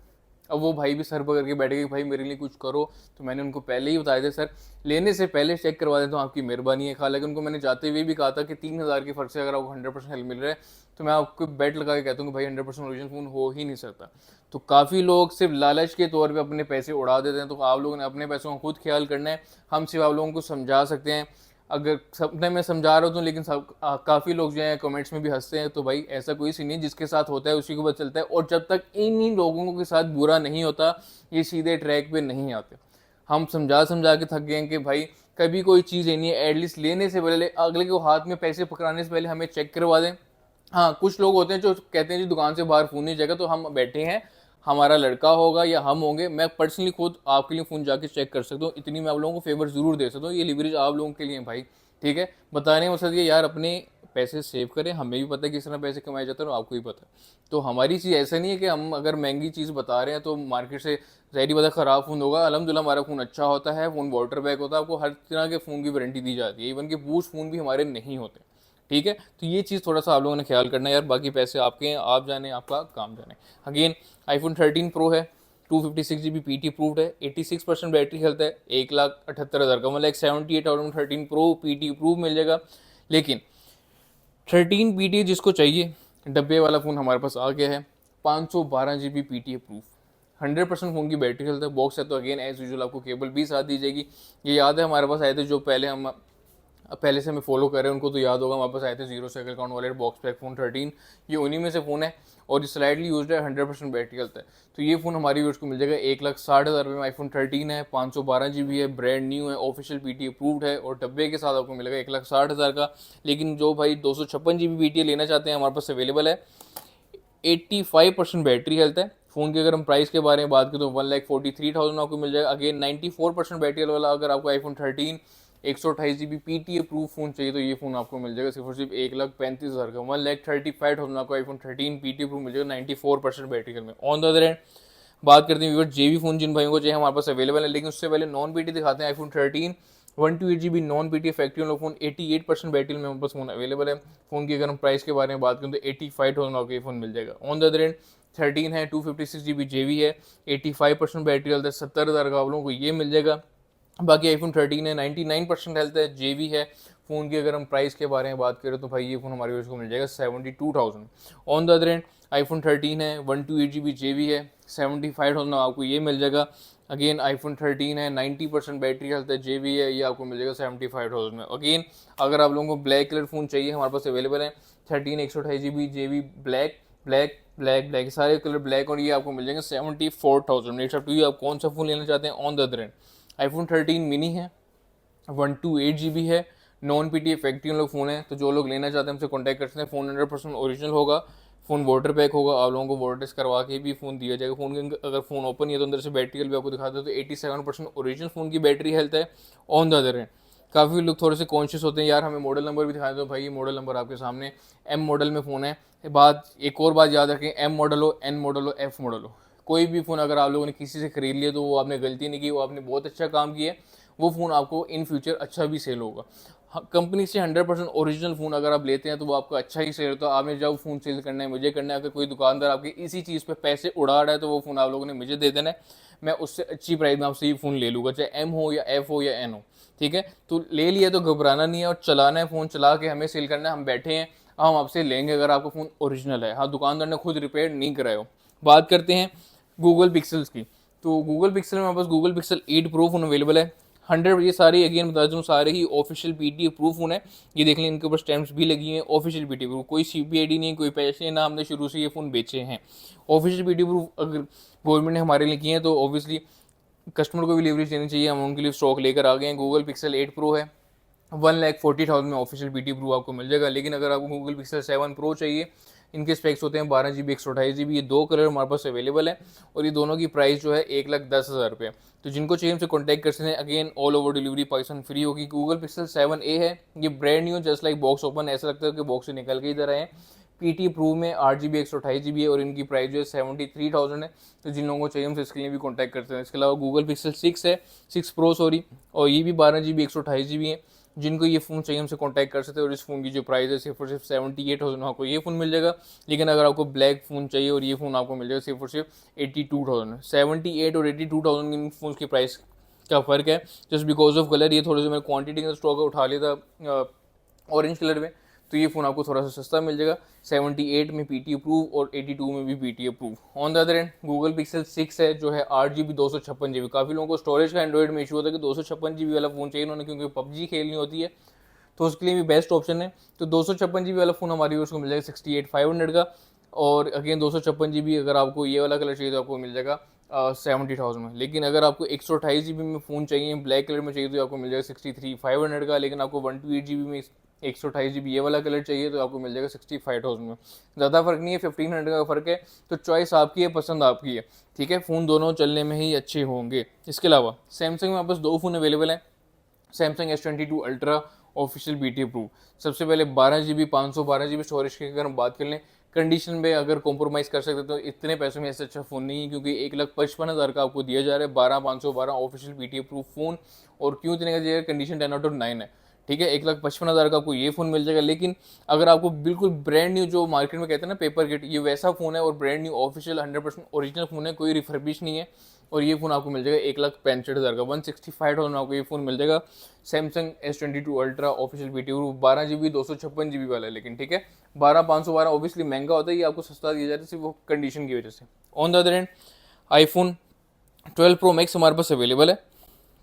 अब वो भाई भी सर पकड़ के बैठे कि भाई मेरे लिए कुछ करो, तो मैंने उनको पहले ही बताया था सर लेने से पहले चेक करवा देता हूँ, आपकी मेहरबानी है। हालांकि उनको मैंने जाते हुए भी कहा था कि 3,000 के फर्क से अगर आपको 100% हेल्प मिल रहा है तो मैं आपको बेट लगा के कहता हूँ कि भाई 100% ओरिजिनल फ़ोन हो ही नहीं सकता। तो काफ़ी लोग सिर्फ लालच के तौर पर अपने पैसे उड़ा देते हैं। तो आप लोगों ने अपने पैसों का खुद ख्याल करना है। हम सिर्फ आप लोगों को समझा सकते हैं, अगर सपने में समझा रहा हूँ, लेकिन काफ़ी लोग जो हैं कमेंट्स में भी हंसते हैं। तो भाई ऐसा कोई सी नहीं, जिसके साथ होता है उसी को पता चलता है। और जब तक इन्हीं लोगों के साथ बुरा नहीं होता, ये सीधे ट्रैक पे नहीं आते। हम समझा समझा के थक गए हैं कि भाई कभी कोई चीज़ लेनी है, एटलीस्ट लेने से पहले, अगले को हाथ में पैसे पकड़ाने से पहले हमें चेक करवा दें। हाँ, कुछ लोग होते हैं जो कहते हैं जी दुकान से बाहर फ़ोन नहीं जाएगा, तो हम बैठे हैं, हमारा लड़का होगा या हम होंगे, मैं पर्सनली खुद आपके लिए फ़ोन जाके चेक कर सकता हूँ। इतनी मैं आप लोगों को फेवर ज़रूर दे सकता हूँ। ये लिवरेज आप लोगों के लिए भाई, ठीक है। बताने का मकसद ये यार अपने पैसे सेव करें, हमें भी पता है किस तरह पैसे कमाए जाते हैं और आपको भी पता है। तो हमारी चीज़ ऐसा नहीं है कि हम अगर महंगी चीज़ बता रहे हैं तो मार्केट से ज़ाहिर बात है ख़राब फ़ोन होगा। अल्हम्दुलिल्लाह हमारा फ़ोन अच्छा होता है, फ़ोन वाटर बैक होता है, आपको हर तरह के फ़ोन की वारंटी दी जाती है। इवन कि बूस्ट फ़ोन भी हमारे नहीं होते, ठीक है। तो ये चीज़ थोड़ा सा आप लोगों ने ख्याल करना है यार। बाकी पैसे आपके हैं, आप जाने, आपका काम जाने। अगेन आईफोन 13 प्रो है, 256GB पीटी अप्रूव्ड है, 86% बैटरी हेल्थ है, 1,78,000 का, मतलब 78,000 में 13 प्रो पीटी अप्रूव मिल जाएगा। लेकिन 13 पीटी जिसको चाहिए, डब्बे वाला फ़ोन हमारे पास आ गया है, 512GB पीटी अप्रूव, 100% फ़ोन की बैटरी हेल्थ है। बॉक्स है तो अगेन एज यूजुअल आपको केबल भी साथ दी जाएगी। ये याद है हमारे पास आए थे जो पहले से हमें फॉलो कर रहे हैं, उनको तो याद होगा, हमारे पास आए थे 0 साइकिल काउंट वाले बॉक्स पैक फ़ोन 13, ये उन्हीं में से फ़ोन है। और ये स्लाइडली यूज्ड है, 100% बैटरी हेल्थ है। तो ये फ़ोन हमारी यूज़ को मिल जाएगा 1,60,000 रुपये में। आईफोन 13 है, 512GB है, ब्रांड न्यू है, ऑफिशियल पीटी अप्रूव्ड है, और डब्बे के साथ आपको मिलेगा 1,60,000 का। लेकिन जो भाई 256GB पीटी लेना चाहते हैं, हमारे पास अवेलेबल है। 85% बैटरी हेल्थ है। फ़ोन की अगर हम प्राइस के बारे में बात करें तो 1,43,000 आपको मिल जाएगा। अगेन 94% बैटरी वाला अगर आपको iPhone 13 128GB PT approve phone चाहिए तो ये फ़ोन आपको मिल जाएगा सिर्फ और सिर्फ 1,35,000 का। 1,35,000 आपको आईफोन 13 पीटी अप्रूव मिल जाएगा 94% बैटरी में। ऑन द अदर हैंड बात करते हैं व्यूअर जेबी फ़ोन जिन भाइयों को चाहिए, हमारे पास अवेलेबल है। लेकिन उससे पहले नॉन पीटी दिखाते हैं। IPhone 13 128GB non PT factory वाला फ़ोन 88% बैटरी में हमारे पास फ़ोन अवेलेबल है। फ़ोन की अगर हम प्राइस के बारे में बात करें तो 85,000 आपको ये फ़ोन मिल जाएगा। ऑन द अदर हैंड 13 है, 256GB जेबी है, 85% बैटरी हेल्थ है, 70,000 का आप लोगों को ये मिल जाएगा। बाकी आईफोन 13 है, 99% हेल्थ है, जेबी है, फ़ोन की अगर हम प्राइस के बारे में बात करें तो भाई ये फ़ोन हमारे व्यूअर्स को मिल जाएगा 72,000। On the other and iPhone 13 है, 128 GB JB है, 75,000 आपको ये मिल जाएगा। अगेन iPhone 13 है, 90% बैटरी हेल्थ है, JB है, ये आपको मिल जाएगा 75,000 में। अगेन अगर आप लोगों को ब्लैक कलर फ़ोन चाहिए हमारे पास अवेलेबल है, 13 128 GB JB black black black black सारे कलर ब्लैक, और ये आपको मिल जाएंगे 74,000। इट्स अप टू यू आप कौन सा फ़ोन लेना चाहते हैं। On the other and iPhone 13 mini है, 128 GB है, नॉन PTA फैक्ट्री लोग फ़ोन है, तो जो लोग लेना चाहते हैं हमसे कॉन्टैक्ट कर सकते हैं। फ़ोन 100% ओरिजिनल होगा, फ़ोन वाटर पैक होगा, आप लोगों को वाटर टेस्ट करवा के भी फ़ोन दिया जाएगा। फ़ोन के अगर फ़ोन ओपन नहीं है तो अंदर से बैटरी हेल्थ भी आपको दिखाते हैं, तो 87% ओरिजिनल फ़ोन की बैटरी हेल्थ है। ऑन द अदर एंड काफ़ी लोग थोड़े से कॉन्शियस होते हैं, यार हमें मॉडल नंबर भी दिखा दो। भाई ये मॉडल नंबर आपके सामने M मॉडल में फ़ोन है। एक और बात याद रखें, M मॉडल हो, N मॉडल हो, F मॉडल हो, कोई भी फ़ोन अगर आप लोगों ने किसी से खरीद लिया तो वो आपने गलती नहीं की, वो आपने बहुत अच्छा काम किया है, वो फ़ोन आपको इन फ्यूचर अच्छा भी सेल होगा। कंपनी से 100% ओरिजिनल फ़ोन अगर आप लेते हैं तो वो आपका अच्छा ही सेल होता है। आपने जब फ़ोन सेल करना है मुझे करना है, अगर कोई दुकानदार आपके इसी चीज़ पे पैसे उड़ा रहा है तो वो फ़ोन आप लोगों ने मुझे दे देना है, मैं उससे अच्छी प्राइस में आपसे ये फ़ोन ले लूँगा, चाहे M हो या F हो या N हो। ठीक है, तो ले लिया तो घबराना नहीं है, और चलाना है, फ़ोन चला के हमें सेल करना है। हम बैठे हैं, हम आपसे लेंगे अगर आपका फ़ोन ओरिजिनल है। हाँ, दुकानदार ने खुद रिपेयर नहीं कराया हो। बात करते हैं गूगल पिक्सल्स की, तो गूगल पिक्सल में हमारे पास Google pixel 8 pro phone available है। 100, ये सारे अगेन बता दूँ सारे ही ऑफिशियल PTA प्रूफ फोन है। ये देख लें, इनके ऊपर स्टैम्प्स भी लगी हैं, ऑफिशियल PTA प्रूफ, कोई CPID नहीं, कोई पैसे ना हमने शुरू से ये फ़ोन बेचे हैं। ऑफिशियल PTA प्रूफ अगर गवर्नमेंट ने हमारे लिए किए हैं तो ऑब्वियसली कस्टमर को भी लीवरेज देनी चाहिए, हम उनके लिए स्टॉक लेकर आ गए हैं। गूगल पिक्सल 8 प्रो है, 1,40,000 में ऑफिशियल PTA प्रूफ आपको मिल जाएगा। लेकिन अगर आपको गूगल पिक्सल 7 प्रो चाहिए, इनके स्पेक्स होते हैं 12 GB 128 GB, ये दो कलर हमारे पास अवेलेबल है, और ये दोनों की प्राइस जो है 1,10,000 रुपये। तो जिनको चाहिए हमसे कॉन्टैक्ट कर सकते हैं। Again all over delivery Pakistan free होगी। गूगल पिक्सल 7A है, ये brand new, just like box open, ऐसा लगता है कि बॉक्स से निकल के इधर आए हैं। PTA प्रूफ में 8 GB 128 GB है, और इनकी प्राइस जो है 73,000 है। तो जिन लोगों को चाहिए हमसे इसके लिए भी कॉन्टैक्ट करते हैं। इसके अलावा गूगल पिक्सल 6 है, 6 प्रो सॉरी, और ये भी 12 GB 128 GB है। जिनको ये फ़ोन चाहिए हमसे कांटेक्ट कर सकते हैं, और इस फ़ोन की जो प्राइस है सिर्फ और सिर्फ 78,000 आपको ये फ़ोन मिल जाएगा। लेकिन अगर आपको ब्लैक फ़ोन चाहिए और ये फ़ोन आपको मिल जाएगा सिर्फ और सिर्फ 82,000। 78 और 82,000 इन फ़ोन की प्राइस का फ़र्क है, जस्ट बिकॉज ऑफ कलर। ये थोड़े से मैंने क्वान्टिटी का स्टॉक उठा लिया था ऑरेंज कलर में, तो ये फ़ोन आपको थोड़ा सा सस्ता मिल जाएगा। 78 में PTA प्रूफ और 82 में भी PTA proof. On the other and Google pixel 6 है, जो है 8 GB 256 GB। काफ़ी लोगों को स्टोरेज का एंड्रॉइड में इशू होता है कि 256 GB वाला फ़ोन चाहिए उन्होंने, क्योंकि PUBG खेलनी होती है, तो उसके लिए भी बेस्ट ऑप्शन है। तो 256 GB वाला फ़ोन हमारी उसको मिल जाएगा 68,500 का। और अगेन 256 GB अगर आपको ये वाला कलर चाहिए तो आपको मिल जाएगा 70,000 में। लेकिन अगर आपको 128 GB में फ़ोन चाहिए, ब्लैक कलर में चाहिए, तो आपको मिल जाएगा 63,500 का। लेकिन आपको 128 GB में 128 GB ये वाला कलर चाहिए तो आपको मिल जाएगा 65,000 में। ज़्यादा फ़र्क नहीं है, 1500 का फ़र्क है। तो चॉइस आपकी है, पसंद आपकी है। ठीक है, फ़ोन दोनों चलने में ही अच्छे होंगे। इसके अलावा सैमसंग में आपके पास दो फ़ोन अवेलेबल हैं। Samsung S22 ultra official PTA proof. सबसे पहले 12 GB 512 GB स्टोरेज की अगर हम बात कर लें, कंडीशन में अगर कॉम्प्रोमाइज़ कर सकते तो इतने पैसों में ऐसे अच्छा फ़ोन नहीं है, क्योंकि 1,55,000 का आपको दिया जा रहा है 12,512 ऑफिशियल PTA प्रूफ फ़ोन। और क्यों इतने का दिया, कंडीशन 10/9 है। ठीक है, 1,55,000 का आपको ये फ़ोन मिल जाएगा। लेकिन अगर आपको बिल्कुल ब्रांड न्यू, जो मार्केट में कहते हैं ना पेपर किट, ये वैसा फ़ोन है, और brand new official 100% original phone है, कोई रिफर्बिश नहीं है। और ये फ़ोन आपको मिल जाएगा 1,65,000 का, 165,000 में आपको ये फ़ोन मिल जाएगा। Samsung S22 ultra official PTA proof 12 GB 256 GB वाला है। लेकिन ठीक है, 12,512 ऑब्वियसली महंगा होता है, ये आपको सस्ता दिया जाता है सिर्फ वो कंडीशन की वजह से। On the other and iPhone 12 Pro Max हमारे पास अवेलेबल है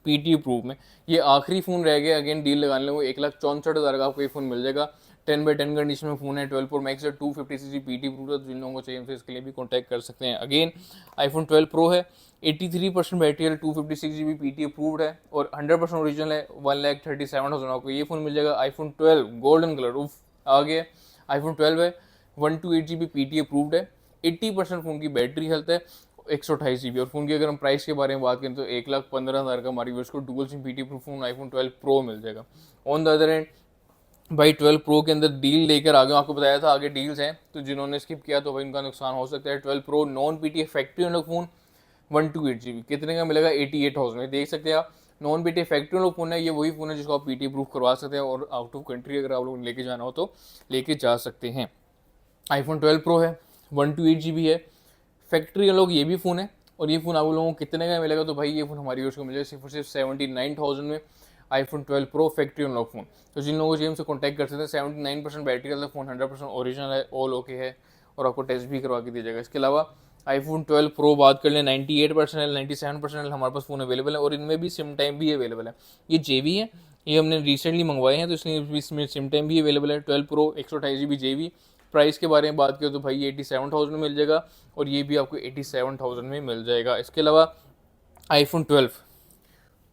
PTA प्रूफ में। ये आखिरी फ़ोन रह गया, अगेन डील लगाने को 1,64,000 का आपको ये फ़ोन मिल जाएगा। 10/10 कंडीशन में फ़ोन है, 12 Pro Max है, 256 PTA प्रूफ है। तो जिन लोगों को चाहिए इसके लिए भी कॉन्टैक्ट कर सकते हैं। अगेन iPhone 12 Pro है, 83% बैटरी है, 256 GB PTA प्रूफ है, और 100% ओरिजिनल है। 1,37,000 आपको ये फ़ोन मिल जाएगा। iPhone 12 गोल्डन कलर उफ आ गया। iPhone 12 है, 128 GB PTA प्रूफ है, 80% फ़ोन की बैटरी हेल्थ है, 128 GB। और फ़ोन की अगर हम प्राइस के बारे में बात करें तो 1,15,000 का हमारी व्यूअर्स को dual SIM PTA proof phone iPhone 12 Pro मिल जाएगा। ऑन द अदर एंड भाई 12 Pro के अंदर डील लेकर आ गए, आपको बताया था आगे डील्स हैं, तो जिन्होंने स्किप किया तो भाई उनका नुकसान हो सकता है। 12 Pro नॉन PTA फैक्ट्री वाला फ़ोन 128 GB कितने का मिलेगा, 88,000 में। देख सकते हैं आप, नॉन PTA फैक्ट्री वाला फ़ोन है, ये वही फ़ोन है जिसको आप PTA प्रूफ करवा सकते हैं, और आउट ऑफ कंट्री अगर आप लोग लेके जाना हो तो लेके जा सकते हैं। iPhone 12 Pro है, 128 GB है, फैक्ट्री लोग ये भी फ़ोन है। और ये फ़ोन आप लोगों को कितने का मिलेगा, तो भाई ये फ़ोन हमारी यूज़ को मिलेगा सिर्फ और सिर्फ 79,000 में। IPhone 12 pro factory unlock phone. तो जिन लोगों को चाहिए हमसे कॉन्टैक्ट कर सकते हैं। 79% बैटरी हेल्थ है फ़ोन, 100% ओरिजिनल है, ऑल ओके है और आपको टेस्ट भी करवा के दिया जाएगा। इसके अलावा आईफोन 12 प्रो बात कर लें, 98% है, 97% हमारे पास फ़ोन अवेलेबल है और इनमें भी सिम टाइम भी अवेलेबल है। ये जेवी है, ये हमने रिसेंटली मंगवाए हैं तो इसलिए इसमें सिम टाइम भी अवेलेबल है। 12 प्रो 128 GB जेवी। प्राइस के बारे में बात करें तो भाई ये 87,000 में मिल जाएगा और ये भी आपको 87,000 में मिल जाएगा। इसके अलावा आईफोन 12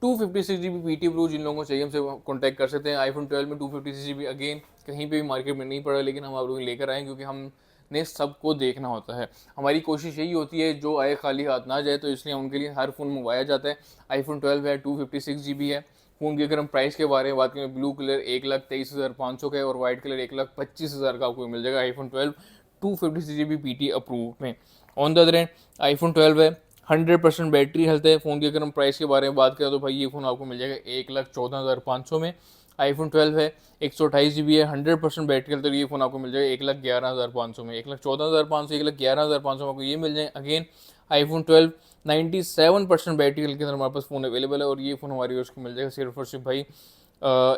256 GB पीटी प्रो जिन लोगों को चाहिए हमसे कॉन्टैक्ट कर सकते हैं। आईफोन 12 में 256 GB अगेन कहीं पे भी मार्केट में नहीं पड़ा, लेकिन हम आप लोग लेकर आए क्योंकि हमने सबको देखना होता है। हमारी कोशिश यही होती है जो आए खाली हाथ ना जाए, तो इसलिए उनके लिए हर फ़ोन मंगवाया जाता है। आईफोन 12 है, 256 GB है। फ़ोन की अगर हम प्राइस के बारे में बात करें, ब्लू कलर 1,23,500 का है और वाइट कलर 1,25,000 का आपको मिल जाएगा। आईफोन 12 256 GB पीटी अप्रूव में। On the other and iPhone 12 है, 100% बैटरी हेल्थ है। फ़ोन की अगर हम प्राइस के बारे में बात करें तो भाई ये फ़ोन आपको मिल जाएगा 1,14,500 में। आईफोन 12 है, 128 GB है, 100% बैटरी हेल्थ, तो ये फ़ोन आपको मिल जाएगा 1,11,500 में। 1,14,500, 1,11,500 में आपको ये मिल जाए। अगेन आईफोन 12 97% बैटरी हेल्थ के अंदर हमारे पास फ़ोन अवेलेबल है और ये फ़ोन हमारी यूज़ को मिल जाएगा सिर्फ और सिर्फ भाई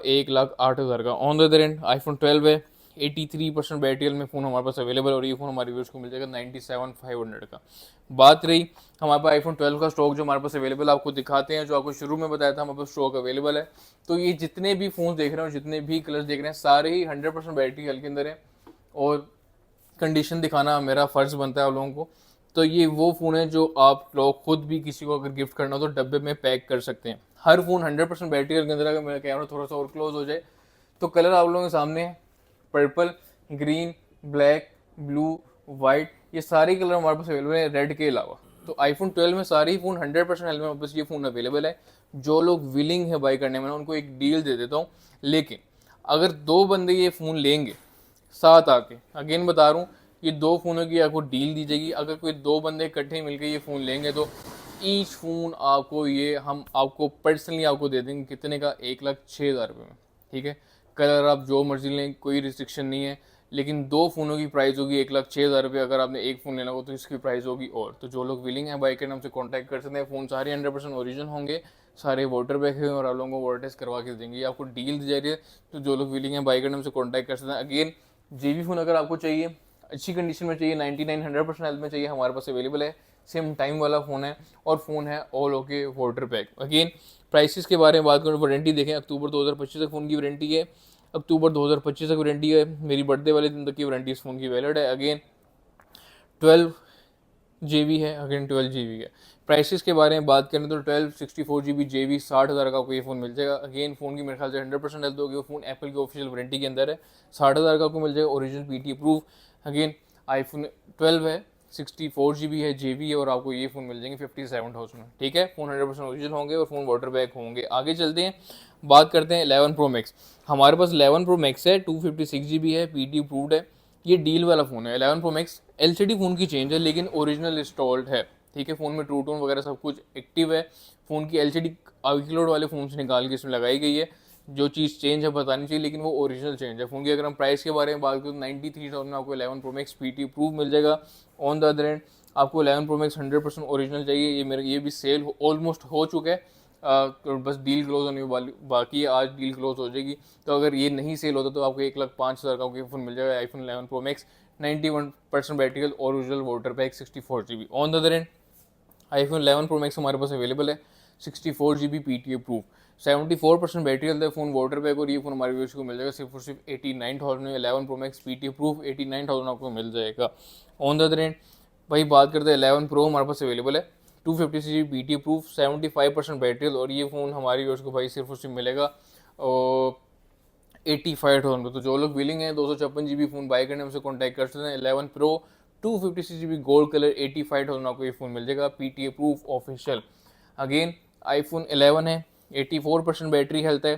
1,08,000 का। On the other and iPhone 12 है, 83% बैटरी हेल्थ में फ़ोन हमारे पास अवेलेबल है और ये फ़ोन हमारे यूज़ को मिल जाएगा 97,500 का। बात रही हमारे पास आईफोन 12 का स्टॉक जो हमारे पास अवेलेबल आपको दिखाते हैं, जो आपको शुरू में बताया था हमारे पास स्टॉक अवेलेबल है। तो ये जितने भी फ़ोन देख रहे हो, जितने भी कलर्स देख रहे हैं, सारे ही 100% बैटरी हेल्थ के अंदर है और कंडीशन दिखाना मेरा फ़र्ज़ बनता है आप लोगों को। तो ये वो फ़ोन है जो आप लोग खुद भी किसी को अगर गिफ्ट करना हो तो डब्बे में पैक कर सकते हैं। हर फ़ोन 100% बैटरी हेल्थ के अंदर। अगर मेरा कैमरा थोड़ा सा और क्लोज हो जाए तो कलर आप लोगों के सामने है, purple, green, black, blue, white, ये सारे कलर हमारे पास अवेलेबल है रेड के अलावा। तो आईफोन 12 में सारे ही फ़ोन 100% हेल्थ में हमारे पास ये फ़ोन अवेलेबल है। जो लोग विलिंग है बाई करने में, उनको एक डील दे देता हूँ। लेकिन अगर 2 बंदे ये फ़ोन लेंगे साथ आके, अगेन बता रहा हूँ, ये 2 फ़ोनों की आपको डील दी जाएगी। अगर कोई 2 बंदे इकट्ठे मिलकर ये फ़ोन लेंगे तो ईच फ़ोन आपको ये हम आपको पर्सनली आपको दे देंगे कितने का, 1,06,000 रुपये में। ठीक है, कलर आप जो मर्जी लें, कोई रिस्ट्रिक्शन नहीं है। लेकिन 2 फ़ोनों की प्राइस होगी 1,06,000 रुपये। अगर आपने एक फ़ोन लेना हो तो इसकी प्राइस होगी और। तो जो लोग विलिंग है बाइक करने हमसे कॉन्टैक्ट कर सकते हैं। फ़ोन सारे 100% ओरिजिनल होंगे, सारे वाटर बैग हैं और आप लोगों को वाटर टेस्ट करवा के देंगे। ये आपको डील दी जा रही है। तो जो लोग विलिंग है बाइक करने हमसे कॉन्टैक्ट कर सकते हैं। अगेन जेबी फ़ोन अगर आपको चाहिए, अच्छी कंडीशन में चाहिए, 99-100% हेल्थ में चाहिए, हमारे पास अवेलेबल है। सेम टाइम वाला फ़ोन है और फ़ोन है all okay water pack. Again prices के बारे में बात करें, वारंटी देखें, अक्टूबर 2025 तक फ़ोन की वारंटी है। अक्टूबर 2025 तक वारंटी है। मेरी बर्थडे वाले दिन तक की वारंटी इस फ़ोन की वैलिड है। अगेन 12 GB है, अगेन 12 GB है। प्राइसेस के बारे में बात करें तो 12 64 GB जेवी 60,000 का आपको ये फ़ोन मिल जाएगा। अगेन फ़ोन की मेरे ख्याल से 100% हेल्थ होगी। वो फ़ोन एप्पल की ऑफिशियल वारंटी के अंदर है, 60,000 का आपको मिल जाएगा, original PT approve. Again iPhone 12 है, 64 GB है, जेवी है और आपको ये फ़ोन मिल जाएंगे 57,000 में। ठीक है, फ़ोन 100% ओरिजिनल होंगे और फ़ोन वाटर बैक होंगे। आगे चलते हैं, बात करते हैं 11 प्रो मैक्स। हमारे पास 11 प्रो मैक्स है, 256 GB है, पीटी अप्रूव्ड है। ये डील वाला फ़ोन है 11 प्रो मैक्स। एलसीडी फ़ोन की चेंज है लेकिन ओरिजिनल इंस्टॉल्ड है। ठीक है, फ़ोन में ट्रू टोन वगैरह सब कुछ एक्टिव है। फ़ोन की एलसीडी आईक्लाउड वाले फ़ोन से निकाल के इसमें लगाई गई है। जो चीज़ चेंज है बतानी चाहिए, लेकिन वो ओरिजिनल चेंज है। फ़ोन की अगर हम प्राइस के बारे में बात करें तो 93,000 में आपको 11 प्रो मैक्स पीटी प्रूफ मिल जाएगा। ऑन द अदर एंड आपको 11 प्रो मैक्स 100% ओरिजिनल चाहिए, ये मेरे ये भी सेल ऑलमोस्ट हो चुका है। तो बस डील क्लोज होने वाली बाकी है, आज डील क्लोज हो जाएगी। तो अगर ये नहीं सेल होता तो आपको 1,05,000 का फ़ोन मिल जाएगा, iPhone 11 pro max, 91% battery original water pack, 64 GB। On the other and iPhone 11 pro max हमारे पास अवेलेबल है, 64 GB PT proof, 74% battery health है, फ़ोन वाटर बैक और ये फ़ोन हमारे व्यूअर्स को मिल जाएगा सिर्फ और सिर्फ 89,000 में। 11 प्रो मैक्स पीटी प्रूफ 89,000 आपको मिल जाएगा। ऑन द अदर एंड भाई बात करते हैं 11 प्रो हमारे पास अवेलेबल है, 256 GB पीटी प्रूफ, 75% बैटरी और ये फ़ोन हमारे व्यूअर्स को भाई सिर्फ और सिर्फ मिलेगा 85,000 में। तो जो लोग विलिंग है 256 GB फ़ोन बाय करने हमसे कॉन्टैक्ट कर सकते हैं। 11 प्रो 256 GB गोल्ड कलर 85,000 आपको ये फ़ोन मिल जाएगा, PTA proof official. Again iPhone 11 है, 84% बैटरी हेल्थ है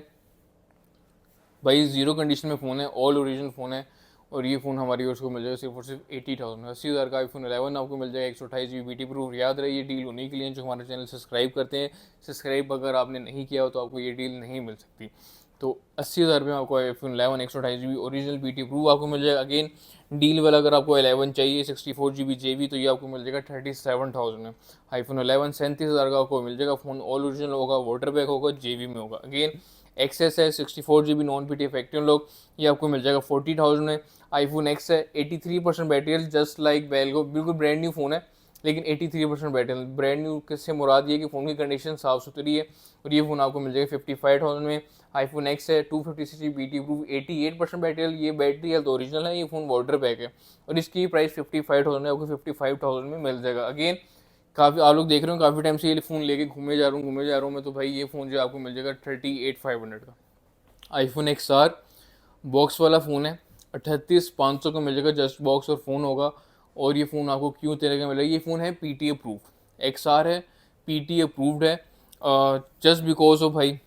भाई, जीरो कंडीशन में फ़ोन है, ऑल ओरिजिनल फ़ोन है और ये फ़ोन हमारी ओर को मिल जाएगा सिर्फ और सिर्फ 80,000 में। 80,000 का आईफोन 11 आपको मिल जाएगा, 128 GB बीटी प्रूफ। याद रहे ये डील उन्हीं के लिए जो हमारे चैनल सब्सक्राइब करते हैं। सब्सक्राइब अगर आपने नहीं किया हो तो आपको ये डील नहीं मिल सकती। तो 80,000 में आपको iPhone 11 128 GB original BT proof आपको मिल जाएगा। अगेन डील वाला अगर आपको 11 चाहिए 64 GB जेबी तो ये आपको मिल जाएगा 37,000 में। आईफोन 11 37,000 का आपको मिल जाएगा। फ़ोन ऑल ओरिजिनल होगा, वाटर बैक होगा, जेबी में होगा। अगेन एक्सएस है 64 GB non PT effective lock, ये आपको मिल जाएगा 40,000 में। आईफोन एक्स है 83% बैटरी, जस्ट लाइक वेलगो, बिल्कुल ब्रांड न्यू फ़ोन है लेकिन 83% बैटरी। ब्रांड न्यू किससे मुराद ये कि फ़ोन की कंडीशन साफ़ सुथरी है, और ये फ़ोन आपको मिल जाएगा 55,000 में। आईफोन एक्स है 256 BT प्रूफ, 88% बैटरी, ये बैटरी हेल्थ ओरिजिनल है, ये फ़ोन वाटर पैक है, और इसकी प्राइस 55,000 है, आपको 55,000 में मिल जाएगा। अगेन काफ़ी आप लोग देख रहे हो काफ़ी टाइम से ये फ़ोन लेके घूमे जा रहा हूँ मैं, तो भाई ये फ़ोन जो आपको मिल जाएगा 38,500 का। आईफोन एक्स आर बॉक्स वाला फ़ोन है, 38,500 का मिल जाएगा, जस्ट बॉक्स और फ़ोन होगा। और ये फ़ोन आपको क्यों तरह का मिलेगा, ये फ़ोन है पीटी अप्रूव, एक्स आर है पीटी अप्रूव्ड है, जस्ट बिकॉज ऑफ भाई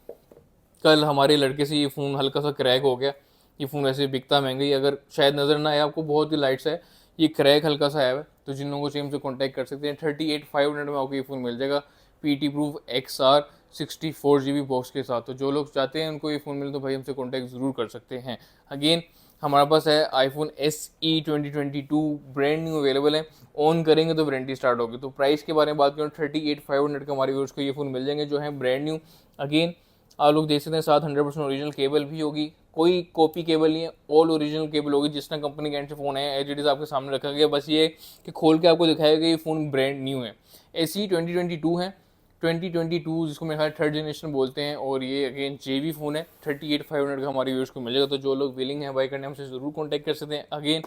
कल हमारे लड़के से ये फ़ोन हल्का सा क्रैक हो गया। ये फ़ोन वैसे बिकता महंगा ही, अगर शायद नज़र ना आए आपको, बहुत ही लाइट सा है, ये क्रैक हल्का सा आया है, तो जिन लोगों को चाहिए हमसे कॉन्टैक्ट कर सकते हैं। 38,500 में आपको ये फ़ोन मिल जाएगा, PT proof X R 64 GB box के साथ। तो जो लोग चाहते हैं उनको ये फ़ोन मिले तो भाई हमसे कॉन्टैक्ट ज़रूर कर सकते हैं। अगेन हमारे पास है iPhone SE 2022 brand new available है, ऑन करेंगे तो वारंटी स्टार्ट होगी। तो प्राइस के बारे में बात करें 38,500 का हमारे व्यूअर्स को ये फ़ोन मिल जाएंगे जो है ब्रांड न्यू। अगेन आप लोग देख सकते हैं साथ 100% ओरिजिनल केबल भी होगी, कोई कॉपी केबल नहीं है, ऑल ओरिजिनल केबल होगी। जिस तरह कंपनी के एंड से फ़ोन है एज इट इज़ आपके सामने रखा गया, बस ये कि खोल के आपको दिखाएगा ये फ़ोन ब्रांड न्यू है। SE 2022 है, 2022 जिसको मेरे ख्याल थर्ड जनरेशन बोलते हैं, और ये अगेन JB फ़ोन है। 38,500 का हमारे व्यूअर्स को मिलेगा, तो जो लोग विलिंग है बाई करने हमसे ज़रूर कॉन्टैक्ट कर सकते हैं। अगेन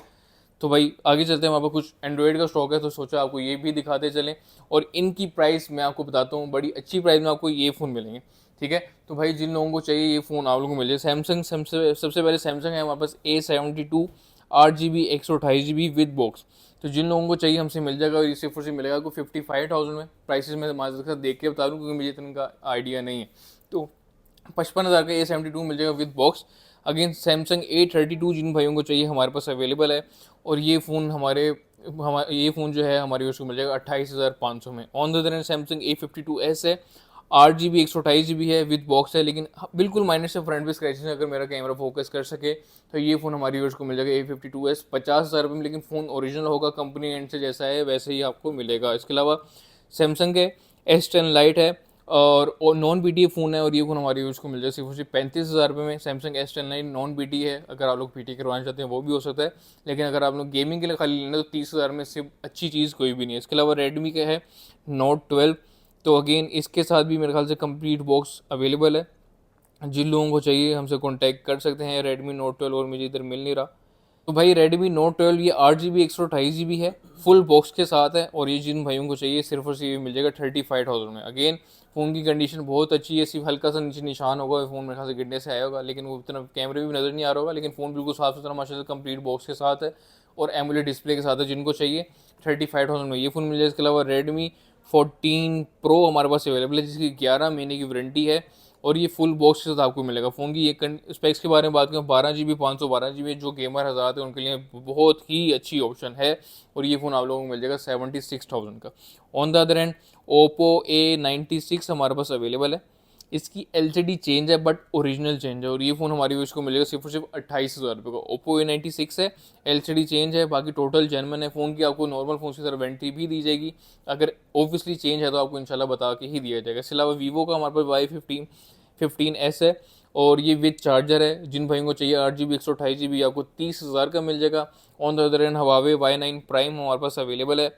तो भाई आगे चलते हैं, वहाँ पर कुछ एंड्रॉयड का स्टॉक है, तो सोचा आपको ये भी दिखाते चलें। और इनकी प्राइस मैं आपको बताता हूँ, बड़ी अच्छी प्राइस में आपको ये फ़ोन मिलेंगे, ठीक है। तो भाई जिन लोगों को चाहिए ये फ़ोन आप लोगों को मिल जाए। सैमसंग सबसे पहले सैमसंग है हमारे पास A72 8GB 128GB with box. तो जिन लोगों को चाहिए हमसे मिल जाएगा, और ये सिर्फ और सिर्फ मिलेगा आपको 55,000 में। प्राइसेस में माजरत का देख के बता दूँ क्योंकि मुझे इतना आइडिया नहीं है। तो 55,000 का A72 मिल जाएगा with box. Again Samsung A32 जिन भाइयों को चाहिए हमारे पास अवेलेबल है, और ये फ़ोन ये फ़ोन जो है हमारे उसको मिल जाएगा 28,500 में। On the other hand Samsung A52s है, 8GB 128GB है, विद बॉक्स है, लेकिन बिल्कुल माइनर से फ्रंट पे स्क्रैचेस अगर मेरा कैमरा फोकस कर सके तो ये फ़ोन हमारी यूज़ को मिल जाएगा A52s 50,000 रुपये में, लेकिन फ़ोन ओरिजिनल होगा, कंपनी एंड से जैसा है वैसे ही आपको मिलेगा। इसके अलावा सैमसंग के S10 लाइट है, और नॉन BT फ़ोन है, और ये फ़ोन हमारी यूज़ को मिल जाएगा सिर्फ 35,000 रुपये में। Samsung S10 light non BT है, अगर आप लोग PT करवाना चाहते हैं वो भी हो सकता है, लेकिन अगर आप लोग गेमिंग के लिए खाली लेना तो 30,000 में सिर्फ अच्छी चीज़ कोई भी नहीं है। इसके अलावा रेडमी का है Note 12, तो अगेन इसके साथ भी मेरे ख्याल से कंप्लीट बॉक्स अवेलेबल है। जिन लोगों को चाहिए हमसे कांटेक्ट कर सकते हैं। रेडमी नोट 12 और मुझे इधर मिल नहीं रहा, तो भाई रेडमी नोट 12 ये 8GB 128GB है, फुल बॉक्स के साथ है, और ये जिन भाइयों को चाहिए सिर्फ और सिर्फ मिल जाएगा 35,000 में। अगेन फ़ोन की कंडीशन बहुत अच्छी है, सिर्फ हल्का सा नीचे निशान होगा, फ़ोन मेरे ख्याल से गिरने से आया होगा, लेकिन वो इतना कैमरे में भी नज़र नहीं आ रहा होगा, लेकिन फ़ोन बिल्कुल साफ़ सुथरा माशाल्लाह कंप्लीट बॉक्स के साथ है, और एमोलेड डिस्प्ले के साथ है। जिनको चाहिए 35,000 में ये फ़ोन मिल जाएगा। इसके अलावा रेडमी 14 प्रो हमारे पास अवेलेबल है, जिसकी 11 महीने की वारंटी है, और ये फुल बॉक्स के साथ आपको मिलेगा। फ़ोन की ये स्पेक्स के बारे में बात करें, 12GB 512GB जो गेमर हज़ार है उनके लिए बहुत ही अच्छी ऑप्शन है, और ये फ़ोन आप लोगों को मिल जाएगा 76,000 का। On the other and Oppo A96 हमारे पास अवेलेबल है, इसकी LCD चेंज है बट ओरिजिनल चेंज है, और ये फ़ोन हमारी यूज़ को मिलेगा सिर्फ और सिर्फ 28,000 रुपये का। ओप्पो A96 है, LCD चेंज है, बाकी टोटल जेनवन है। फ़ोन की आपको नॉर्मल फ़ोन की तरह वारंटी भी दी जाएगी, अगर ऑब्वियसली चेंज है तो आपको इंशाल्लाह बता के ही दिया जाएगा। इसके अलावा वीवो का हमारे पास Y15S है, और ये विद चार्जर है। जिन भाइयों को चाहिए 8GB 128GB आपको 30,000 का मिल जाएगा। On the other and Huawei Y9 prime हमारे पास अवेलेबल है,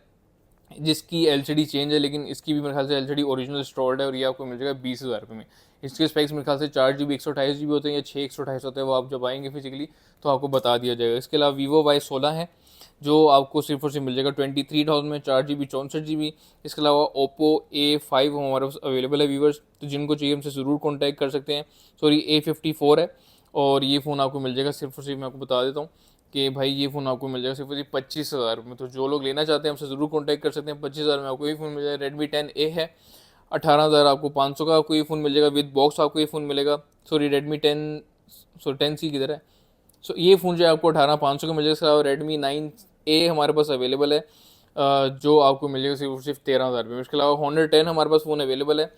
जिसकी LCD चेंज है, लेकिन इसकी भी मेरे ख्याल से LCD ओरिजिनल स्टोर्ड है, और ये आपको मिल जाएगा 20,000 रुपये में। इसके स्पेक्स मेरे ख्याल से 4GB 128GB होते हैं या 6 128 होते हैं, वो आप जब आएंगे फिजिकली तो आपको बता दिया जाएगा। इसके अलावा वीवो Y16 है, जो आपको सिर्फ और सिर्फ मिल जाएगा 23,000 में, 4GB 64GB। इसके अलावा ओप्पो A5 हमारे पास अवेलेबल है व्यूवर्स, तो जिनको चाहिए हमसे ज़रूर कॉन्टैक्ट कर सकते हैं। सॉरी A54 है, और ये फ़ोन आपको मिल जाएगा सिर्फ और सिर्फ, मैं आपको बता देता हूँ कि भाई ये फ़ोन आपको मिल जाएगा सिर्फ और सिर्फ 25,000 में। तो जो लोग लेना चाहते हैं हमसे ज़रूर कॉन्टैक्ट कर सकते हैं। 25,000 में आपको ये फ़ोन मिल जाएगा। Redmi 10A है, 18,000 आपको 500 का आपको ये फ़ोन मिल जाएगा विद बॉक्स, आपको ये फ़ोन मिलेगा। सॉरी Redmi 10, सॉरी 10C किधर है, सो ये फ़ोन जो है आपको 18,500 का मिल जाएगा। इसके अलावा Redmi 9A हमारे पास अवेलेबल है, जो आपको मिल जाएगा सिर्फ 13,000 रुपये में। इसके अलावा Honor 10 हमारे पास फ़ोन अवेलेबल है,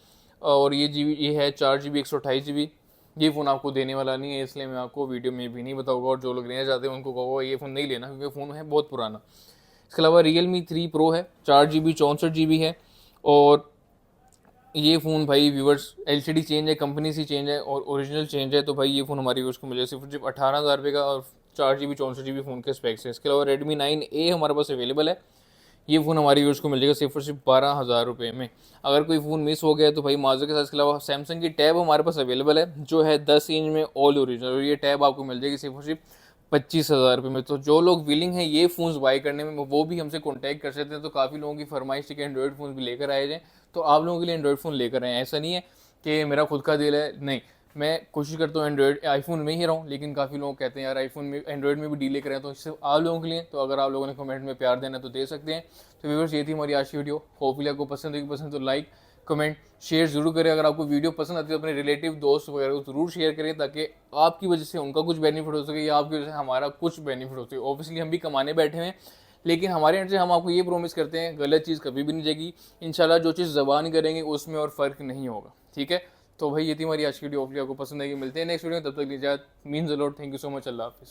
और ये है 4GB 128GB। ये फ़ोन आपको देने वाला नहीं है, इसलिए मैं आपको वीडियो में भी नहीं बताऊंगा, और जो लोग लेना चाहते हैं उनको कहूँगा ये फ़ोन नहीं लेना, क्योंकि फ़ोन है बहुत पुराना। इसके अलावा Realme 3 Pro है, 4GB 64GB है, और ये फ़ोन भाई व्यूवर्स एलसीडी चेंज है, कंपनी से चेंज है और ओरिजिनल चेंज है, तो भाई ये फ़ोन हमारे व्यूवर्स को मिलेगा सिर्फ 18,000 रुपये का और 4 GB 64 GB फ़ोन के स्पेक्स है। इसके अलावा Redmi 9A हमारे पास अवेलेबल है। ये फ़ोन हमारे व्यूवर्स को मिल जाएगा सिर्फ और सिर्फ 12,000 रुपये में। अगर कोई फ़ोन मिस हो गया तो भाई माजूर के साथ इसके अलावा सैमसंग की टैब हमारे पास अवेलेबल है जो है 10 इंच में ऑल ओरिजिनल, और ये टैब आपको मिल जाएगी सिर्फ और सिर्फ 25,000 रुपये में। तो जो लोग विलिंग हैं ये फ़ोन्स बाई करने में वो भी हमसे कॉन्टैक्ट कर सकते हैं। तो काफ़ी लोगों की फरमाइश थी कि एंड्रॉयड फ़ोन भी लेकर आए जाएँ, तो आप लोगों के लिए एंड्रॉयड फ़ोन लेकर आए। ऐसा नहीं है कि मेरा खुद का दिल है, नहीं, मैं कोशिश करता हूँ एंड्रॉयड आईफोन में ही रहूँ, लेकिन काफ़ी लोग कहते हैं यार आईफोन में एंड्रॉयड में भी डील लेकर आए, तो इससे आप लोगों के लिए। तो अगर आप लोगों ने कमेंट में प्यार देना तो दे सकते हैं। तो व्यूअर्स ये थी हमारी आज की वीडियो, होपफुली आपको पसंद होगी। पसंद तो लाइक कमेंट शेयर जरूर करें। अगर आपको वीडियो पसंद आती है तो अपने रिलेटिव दोस्त वगैरह को जरूर शेयर करें, ताकि आपकी वजह से उनका कुछ बेनिफिट हो सके या आपकी वजह से हमारा कुछ बेनिफिट हो सके। ऑब्वियसली हम भी कमाने बैठे हैं, लेकिन हमारे एंड से हम आपको ये प्रॉमिस करते हैं गलत चीज़ कभी भी नहीं जाएगी। इंशाल्लाह जो चीज़ ज़बान करेंगे उसमें और फ़र्क नहीं होगा, ठीक है। तो भाई ये थी हमारी आज की वीडियो, होपफुली आपको पसंद आएगी। मिलते हैं नेक्स्ट वीडियो में, तब तक इजाज़त। Means a lot, thank you so much, अल्लाह हाफिज़।